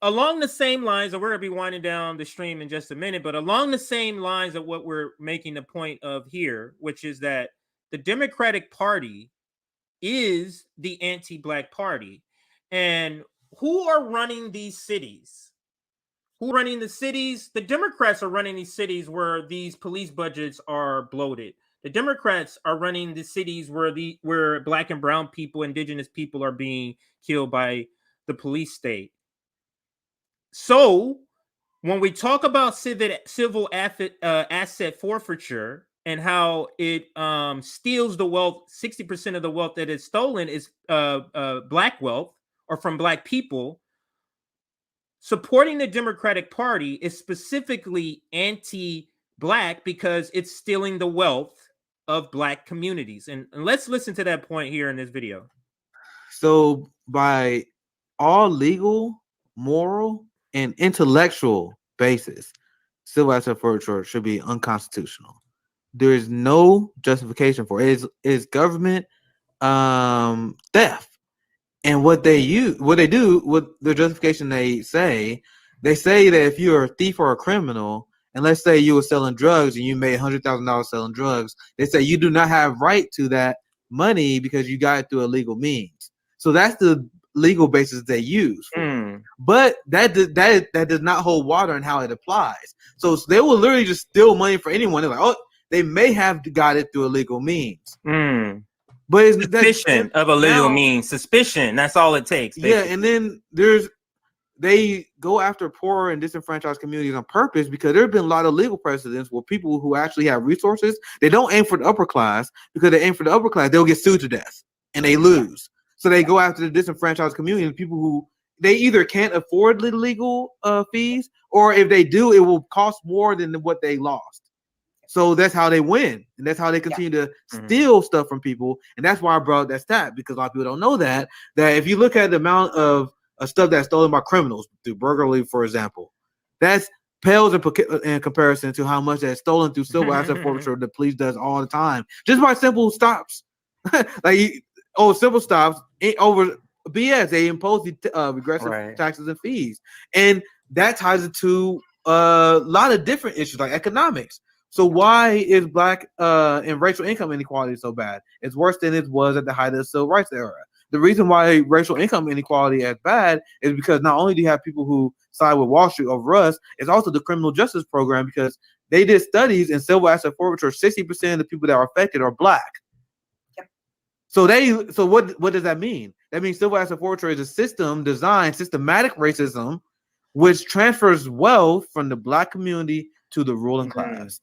S2: Along the same lines, and we're gonna be winding down the stream in just a minute, but along the same lines of what we're making the point of here, which is that the Democratic Party is the anti-Black party. And who are running these cities? Who are running the cities? The Democrats are running these cities where these police budgets are bloated. The Democrats are running the cities where Black and brown people, indigenous people are being killed by the police state. So when we talk about civil asset forfeiture and how it steals the wealth, 60% of the wealth that is stolen is Black wealth or from Black people, supporting the Democratic Party is specifically anti-Black because it's stealing the wealth of Black communities. And let's listen to that point here in this video.
S10: So by all legal, moral, and intellectual basis, civil asset forfeiture should be unconstitutional. There is no justification for it. It's government theft. And what they do, with the justification they say that if you're a thief or a criminal, and let's say you were selling drugs and you made $100,000 selling drugs, they say you do not have right to that money because you got it through illegal means. So that's the legal basis they use. But that does not hold water in how it applies. So they will literally just steal money for anyone. They're like, oh, they may have got it through illegal means. But it's
S2: suspicion of illegal means. Suspicion. That's all it takes. Basically.
S10: Yeah, and then they go after poor and disenfranchised communities on purpose because there have been a lot of legal precedents where people who actually have resources, they don't aim for the upper class because they aim for the upper class, they'll get sued to death and they lose. So they go after the disenfranchised community, people who they either can't afford the legal fees, or if they do, it will cost more than what they lost. So that's how they win, and that's how they continue to steal stuff from people. And that's why I brought that stat, because a lot of people don't know that if you look at the amount of stuff that's stolen by criminals through burglary, for example, that's pales in comparison to how much that's stolen through civil asset forfeiture the police does all the time, just by simple stops. Simple stops over BS. They impose the regressive taxes and fees, and that ties it to a lot of different issues like economics. So why is Black and racial income inequality so bad? It's worse than it was at the height of the civil rights era. The reason why racial income inequality is bad is because not only do you have people who side with Wall Street over us, it's also the criminal justice program, because they did studies in civil asset forfeiture. 60% of the people that are affected are Black. So what does that mean? That means civil asset forfeiture is a systematic racism, which transfers wealth from the Black community to the ruling class.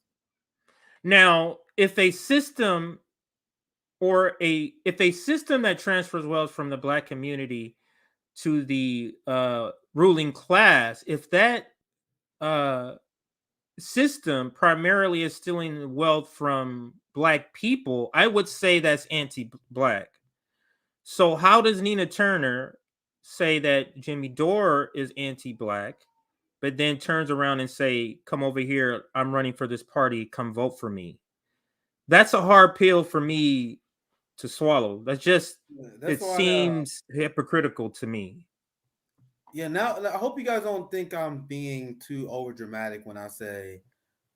S2: Now, if a system that transfers wealth from the Black community to the ruling class, if that system primarily is stealing wealth from Black people, I would say that's anti-Black. So how does Nina Turner say that Jimmy Dore is anti-Black, but then turns around and say, come over here, I'm running for this party, come vote for me? That's a hard pill for me to swallow. It seems hypocritical to me.
S5: Yeah, now I hope you guys don't think I'm being too over dramatic when I say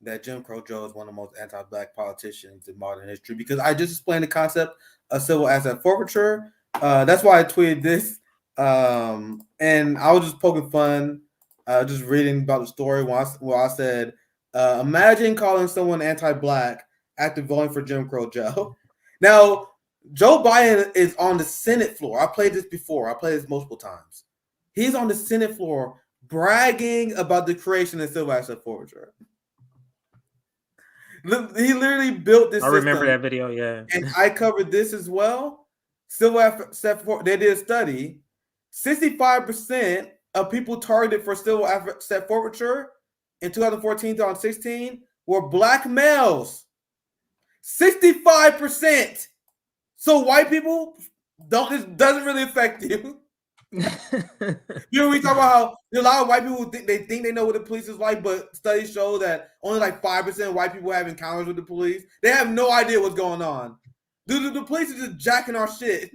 S5: that Jim Crow Joe is one of the most anti-Black politicians in modern history, because I just explained the concept of civil asset forfeiture. That's why I tweeted this. And I was just poking fun, just reading about the story where I said, imagine calling someone anti-Black after voting for Jim Crow Joe. Now, Joe Biden is on the Senate floor. I played this before. I played this multiple times. He's on the Senate floor bragging about the creation of civil asset forfeiture. He literally built this system.
S2: I remember that video, yeah.
S5: And I covered this as well. Civil asset forfeiture, they did a study. 65% of people targeted for civil asset forfeiture in 2014 to 2016 were black males. 65%. So white people it doesn't really affect you. You know, we talk about how a lot of white people think they know what the police is like, but studies show that only like 5% of white people have encounters with the police. They have no idea what's going on. Dude, the police are just jacking our shit.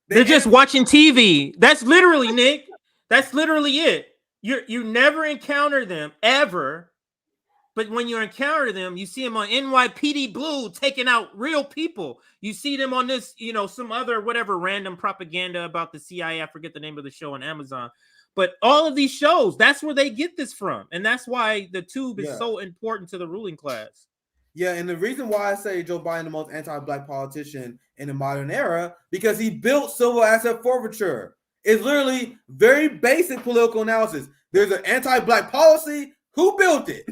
S2: They're just watching TV. That's literally, Nick. That's literally it. You never encounter them ever, but when you encounter them, you see them on NYPD Blue taking out real people. You see them on this, some other whatever random propaganda about the CIA. I forget the name of the show on Amazon. But all of these shows, that's where they get this from. And that's why the tube is so important to the ruling class.
S5: Yeah, and the reason why I say Joe Biden the most anti-black politician in the modern era, because he built civil asset forfeiture. It's literally very basic political analysis. There's an anti-black policy. Who built it?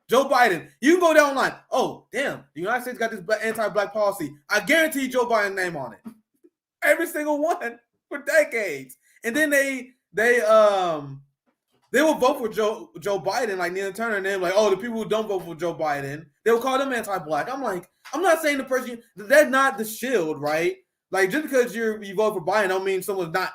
S5: Joe Biden. You can go down the line. Oh, damn. The United States got this anti-black policy. I guarantee Joe Biden's name on it. Every single one for decades. And then they will vote for Joe Biden, like Nina Turner, and they're like, oh, the people who don't vote for Joe Biden, they will call them anti-black. I'm like, I'm not saying the person, that's not the shield, right? Like, just because you vote for Biden don't mean someone else.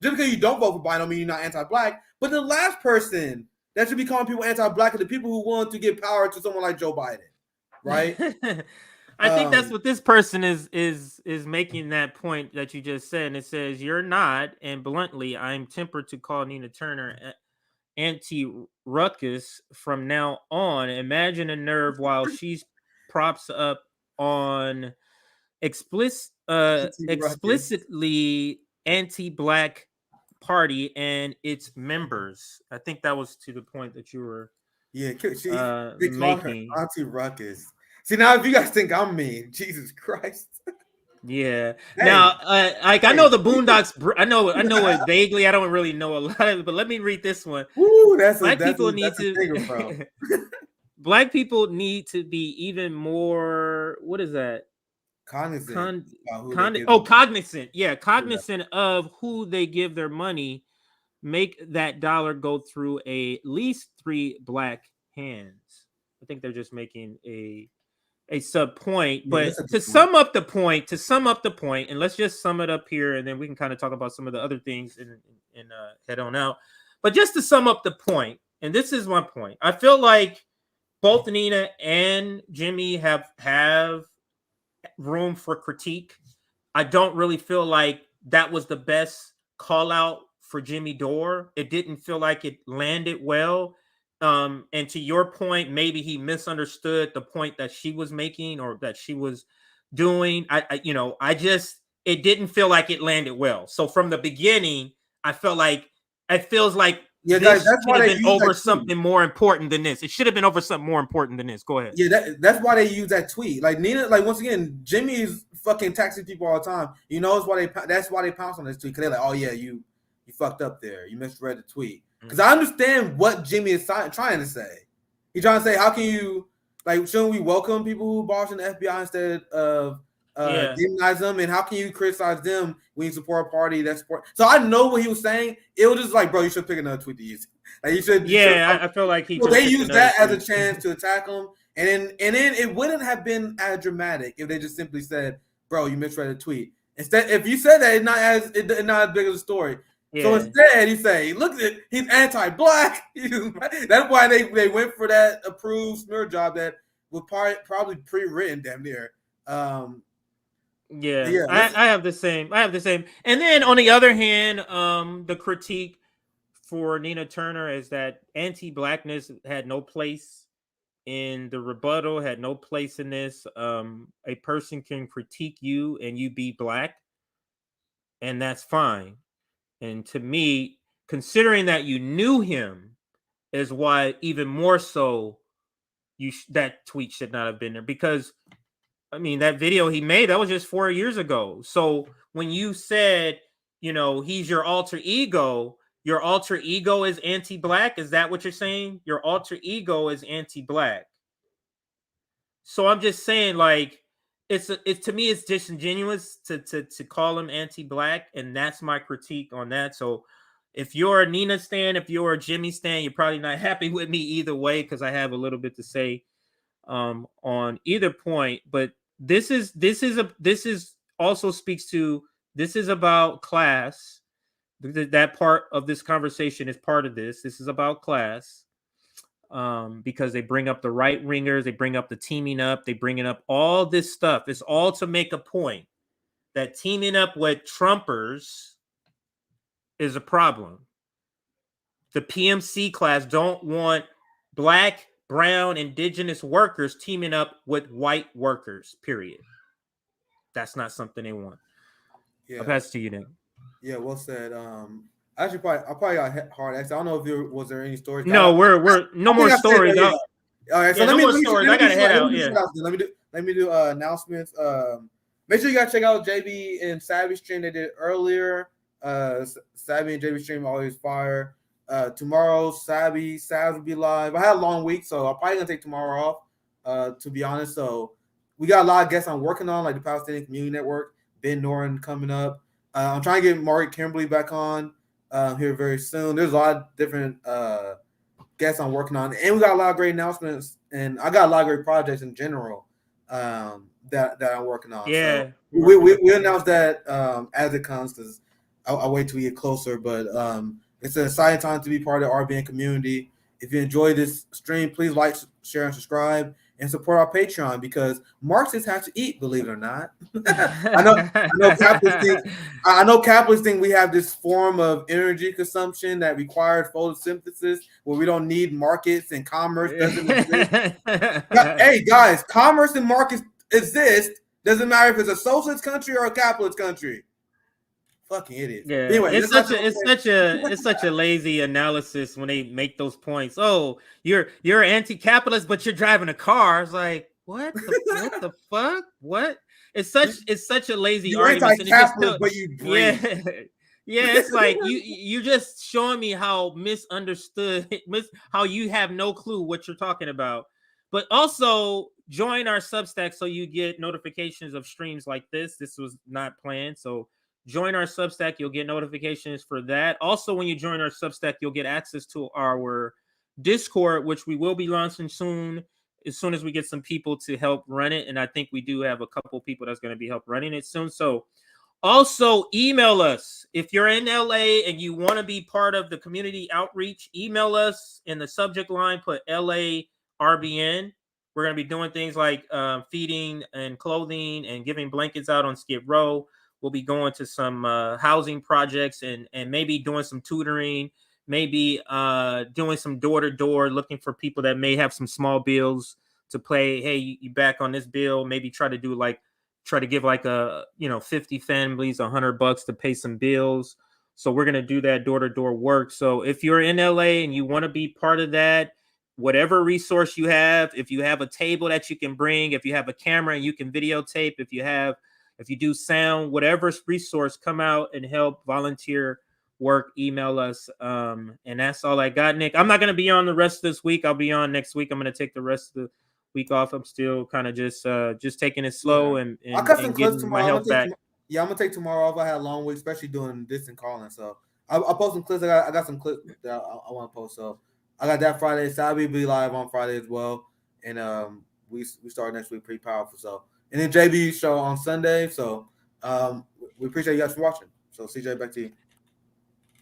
S5: Just because you don't vote for Biden don't mean you're not anti-black. But the last person that should be calling people anti-black are the people who want to give power to someone like Joe Biden, right?
S2: I think that's what this person is making that point that you just said. And it says, you're not, and bluntly, I'm tempered to call Nina Turner anti-ruckus from now on. Imagine a nerve while she's props up on explicitly anti-black party and its members. I think that was to the point that you were
S5: they call her anti-ruckus. See, now if you guys think I'm mean, Jesus Christ.
S2: Yeah. Hey. Now, I know the Boondocks. I know it vaguely. I don't really know a lot of it, but let me read this one.
S5: Ooh,
S2: Black people need to be even more. What is that?
S5: Cognizant.
S2: Cognizant. Yeah, cognizant of who they give their money. Make that dollar go through at least 3 black hands. I think they're just making a sub point, but to sum up the point, and let's just sum it up here, and then we can kind of talk about some of the other things and head on out. But just to sum up the point, and this is my point, I feel like both Nina and Jimmy have room for critique. I don't really feel like that was the best call out for Jimmy Dore. It didn't feel like it landed well. And to your point, maybe he misunderstood the point that she was making or that she was doing. It didn't feel like it landed well. So from the beginning, I felt like it feels like this should have been over something more important than this. It should have been over something more important than this. Go ahead.
S5: Yeah, that's why they use that tweet. Like Nina, like once again, Jimmy is fucking taxing people all the time. That's why they pounce on this tweet, because they're like, oh yeah, you fucked up there. You misread the tweet. Because I understand what Jimmy is trying to say. He's trying to say, how can you, shouldn't we welcome people who barge in the FBI instead of demonize them? And how can you criticize them when you support a party that support? So I know what he was saying. It was just like, bro, you should pick another tweet to use. Like you should.
S2: I feel like
S5: they used that as a chance to attack him, and then it wouldn't have been as dramatic if they just simply said, bro, you misread a tweet. Instead, if you said that, it's not as big of a story. Yeah. So instead, he say, "Look at it, he's anti-black." That's why they went for that approved smear job that was probably pre-written damn near.
S2: I have the same. And then on the other hand, the critique for Nina Turner is that anti-blackness had no place in the rebuttal, had no place in this. A person can critique you and you be black, and that's fine. And to me, considering that you knew him, is why even more so that tweet should not have been there. Because, I mean, that video he made, that was just 4 years ago. So when you said, he's your alter ego is anti-black? Is that what you're saying? Your alter ego is anti-black. So I'm just saying, it's to me, it's disingenuous to call him anti-black, and that's my critique on that. So If you're a Nina stan, if you're a Jimmy stan, you're probably not happy with me either way because I have a little bit to say on either point. But this is also speaks to, this is about class. That part of this conversation is part of this. This is about class. Because they bring up the right ringers, they bring up the teaming up, they bringing up all this stuff. It's all to make a point that teaming up with Trumpers is a problem. The PMC class don't want black, brown, indigenous workers teaming up with white workers, period. That's not something they want.
S5: Yeah.
S2: I'll pass it to you, Nick.
S5: Yeah, well said. Actually, I probably got hard X. I don't know if was there any stories.
S2: No, we're no more stories.
S5: All right, so
S2: yeah,
S5: let me
S2: stories. I gotta head out. Yeah.
S5: Let me do announcements. Make sure you guys check out JB and Savvy stream they did earlier. Savvy and JB stream always fire. Tomorrow, Savvy will be live. I had a long week, so I'm probably gonna take tomorrow off. To be honest, so we got a lot of guests I'm working on, like the Palestinian Community Network, Ben Noren coming up. I'm trying to get Mark Kimberly back on here very soon. There's a lot of different guests I'm working on, and we got a lot of great announcements, and I got a lot of great projects in general that I'm working on.
S2: Yeah,
S5: so we announced that as it comes, because I'll wait till we get closer. But it's an exciting time to be part of the RBN community. If you enjoy this stream, please like, share, and subscribe, and support our Patreon, because Marxists have to eat, believe it or not. I know capitalists think we have this form of energy consumption that requires photosynthesis, where we don't need markets and commerce doesn't exist. Hey guys, commerce and markets exist. Doesn't matter if it's a socialist country or a capitalist country. Fucking idiot.
S2: Yeah,
S5: anyway,
S2: it's such a lazy analysis when they make those points. Oh, you're anti-capitalist, but you're driving a car. It's like, what the fuck? What? It's such a lazy argument.
S5: Anti-capitalist, but you bring.
S2: Yeah, it's like you're just showing me how misunderstood, how you have no clue what you're talking about. But also join our Substack so you get notifications of streams like this. This was not planned, so join our Substack. You'll get notifications for that. Also, when you join our Substack, you'll get access to our Discord, which we will be launching soon, as soon as we get some people to help run it. And I think we do have a couple people that's going to be help running it soon. So also email us. If you're in LA and you want to be part of the community outreach, email us. In the subject line, put LA RBN. We're going to be doing things like feeding and clothing and giving blankets out on Skid Row. We'll be going to some housing projects and maybe doing some tutoring, maybe doing some door-to-door, looking for people that may have some small bills to play. Hey, you back on this bill? Maybe try to give like 50 families $100 to pay some bills. So we're going to do that door-to-door work. So if you're in LA and you want to be part of that, whatever resource you have, if you have a table that you can bring, if you have a camera and you can videotape, if you do sound, whatever resource, come out and help, volunteer work, email us. And that's all I got, Nick. I'm not going to be on the rest of this week. I'll be on next week. I'm going to take the rest of the week off. I'm still kind of just taking it slow and getting my health back.
S5: I'm going to take tomorrow off. I had a long week, especially doing distant calling. So I'll post some clips. I got some clips that I want to post. So I got that Friday. Savvy will be live on Friday as well. And we start next week pretty powerful. So. And then JB show on Sunday. So we appreciate you guys for watching. So CJ, back to you.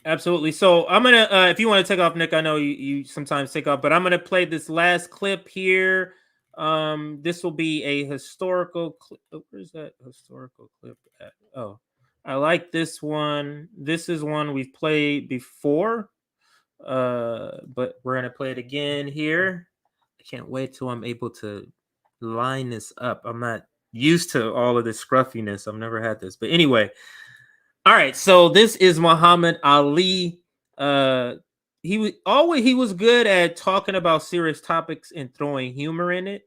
S2: Absolutely. So I'm going to, if you want to take off, Nick, I know you sometimes take off, but I'm going to play this last clip here. This will be a historical clip. Oh, where's that historical clip at? Oh, I like this one. This is one we've played before, but we're going to play it again here. I can't wait till I'm able to line this up. I'm not used to all of this scruffiness. I've never had this, but anyway. All right, so this is Muhammad Ali. He was good at talking about serious topics and throwing humor in it,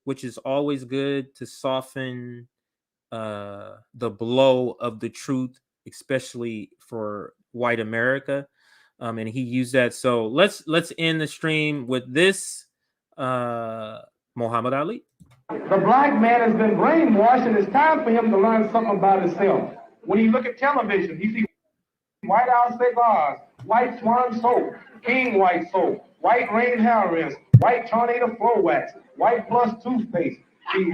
S2: which is always good to soften the blow of the truth, especially for white America. And he used that. So let's end the stream with this. Muhammad Ali.
S11: The black man has been brainwashed, and it's time for him to learn something about himself. When you look at television, you see White House cigars, white swan soap, king white soap, white rain hair rinse, white tornado floor wax, white plus toothpaste. They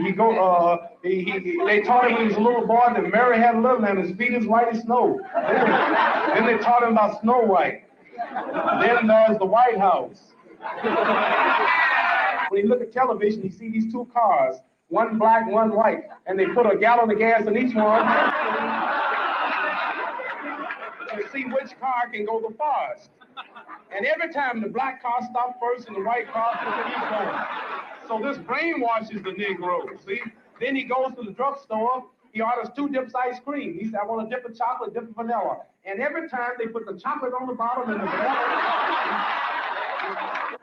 S11: taught him when he was a little boy that Mary had a little and his feet as white as snow. Then they taught him about Snow White. Then there's the White House. When you look at television, you see these two cars, one black, one white, and they put a gallon of gas in each one to see which car can go the farthest. And every time the black car stops first and the white car keeps going. So this brainwashes the Negro, see? Then he goes to the drugstore, he orders 2 dips ice cream. He said, I want a dip of chocolate, dip of vanilla. And every time they put the chocolate on the bottom and the vanilla.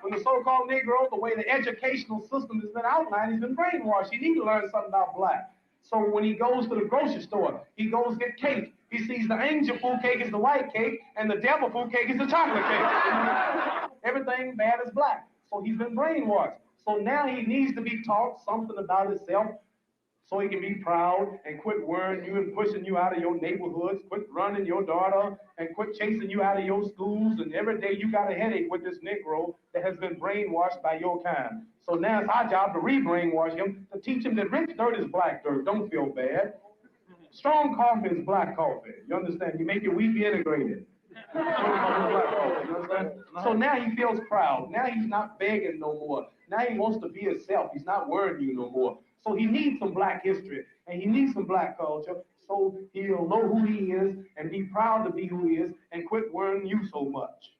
S11: When the so-called Negro, the way the educational system has been outlined, he's been brainwashed. He needs to learn something about black. So when he goes to the grocery store, he goes get cake. He sees the angel food cake is the white cake, and the devil food cake is the chocolate cake. Everything bad is black. So he's been brainwashed. So now he needs to be taught something about himself so he can be proud and quit worrying you and pushing you out of your neighborhoods, quit running your daughter, and quit chasing you out of your schools. And every day you got a headache with this Negro that has been brainwashed by your kind. So now it's our job to re-brainwash him, to teach him that rich dirt is black dirt. Don't feel bad. Strong coffee is black coffee. You understand? You make your wheat be integrated. So now he feels proud. Now he's not begging no more. Now he wants to be himself. He's not worrying you no more. So he needs some black history and he needs some black culture so he'll know who he is and be proud to be who he is and quit worrying you so much.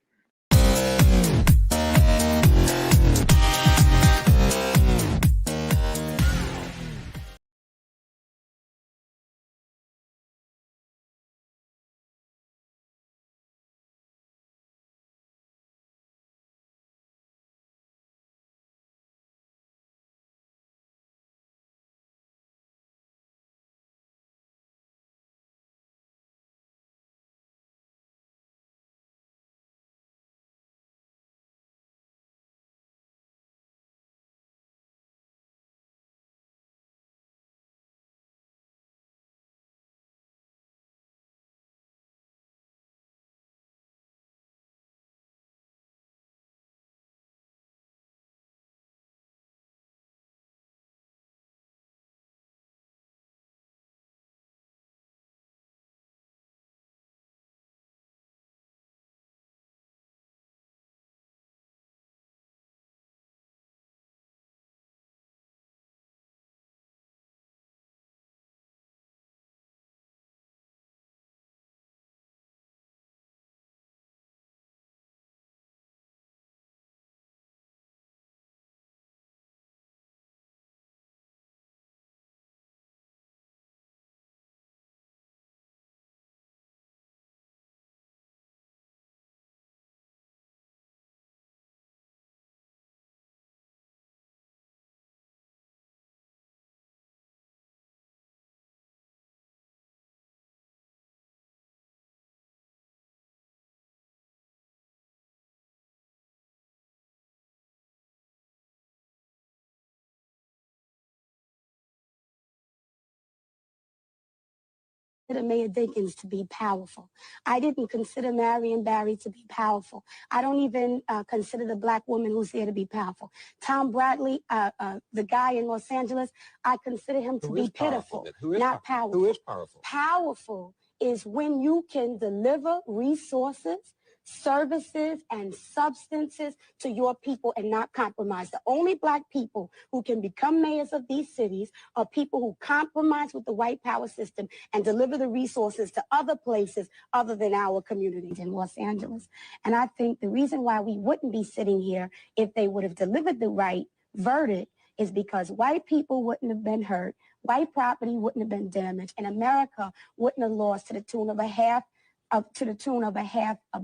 S12: Mayor Dinkins to be powerful. I didn't consider Marion Barry to be powerful. I don't even consider the black woman who's here to be powerful. Tom Bradley, the guy in Los Angeles, I consider him to be pitiful, not powerful.
S13: Who is powerful?
S12: Powerful is when you can deliver resources, services, and substances to your people and not compromise. The only black people who can become mayors of these cities are people who compromise with the white power system and deliver the resources to other places other than our communities in Los Angeles. And I think the reason why we wouldn't be sitting here if they would have delivered the right verdict is because white people wouldn't have been hurt, white property wouldn't have been damaged, and America wouldn't have lost to the tune of $500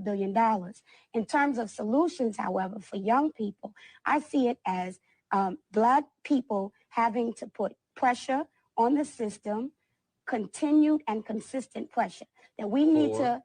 S12: million. In terms of solutions, however, for young people, I see it as black people having to put pressure on the system, continued and consistent pressure. That we need to,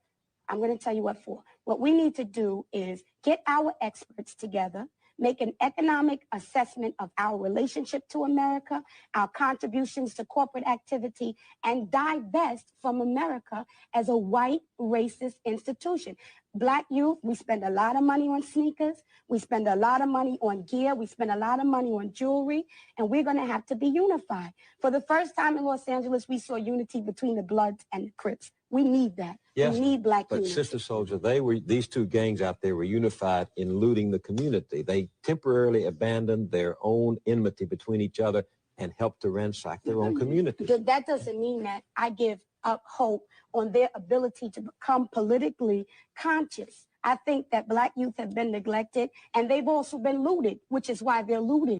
S12: I'm going to tell you what for. What we need to do is get our experts together, make an economic assessment of our relationship to America, our contributions to corporate activity, and divest from America as a white racist institution. Black youth, we spend a lot of money on sneakers. We spend a lot of money on gear. We spend a lot of money on jewelry, and we're going to have to be unified. For the first time in Los Angeles, we saw unity between the Bloods and the Crips. We need that.
S13: Yes,
S12: we need Black
S13: but
S12: unity.
S13: Sister Soldier, these two gangs out there were unified in looting the community. They temporarily abandoned their own enmity between each other and helped to ransack their own communities.
S12: That doesn't mean that I give up hope on their ability to become politically conscious. I think that Black youth have been neglected, and they've also been looted, which is why they're looting.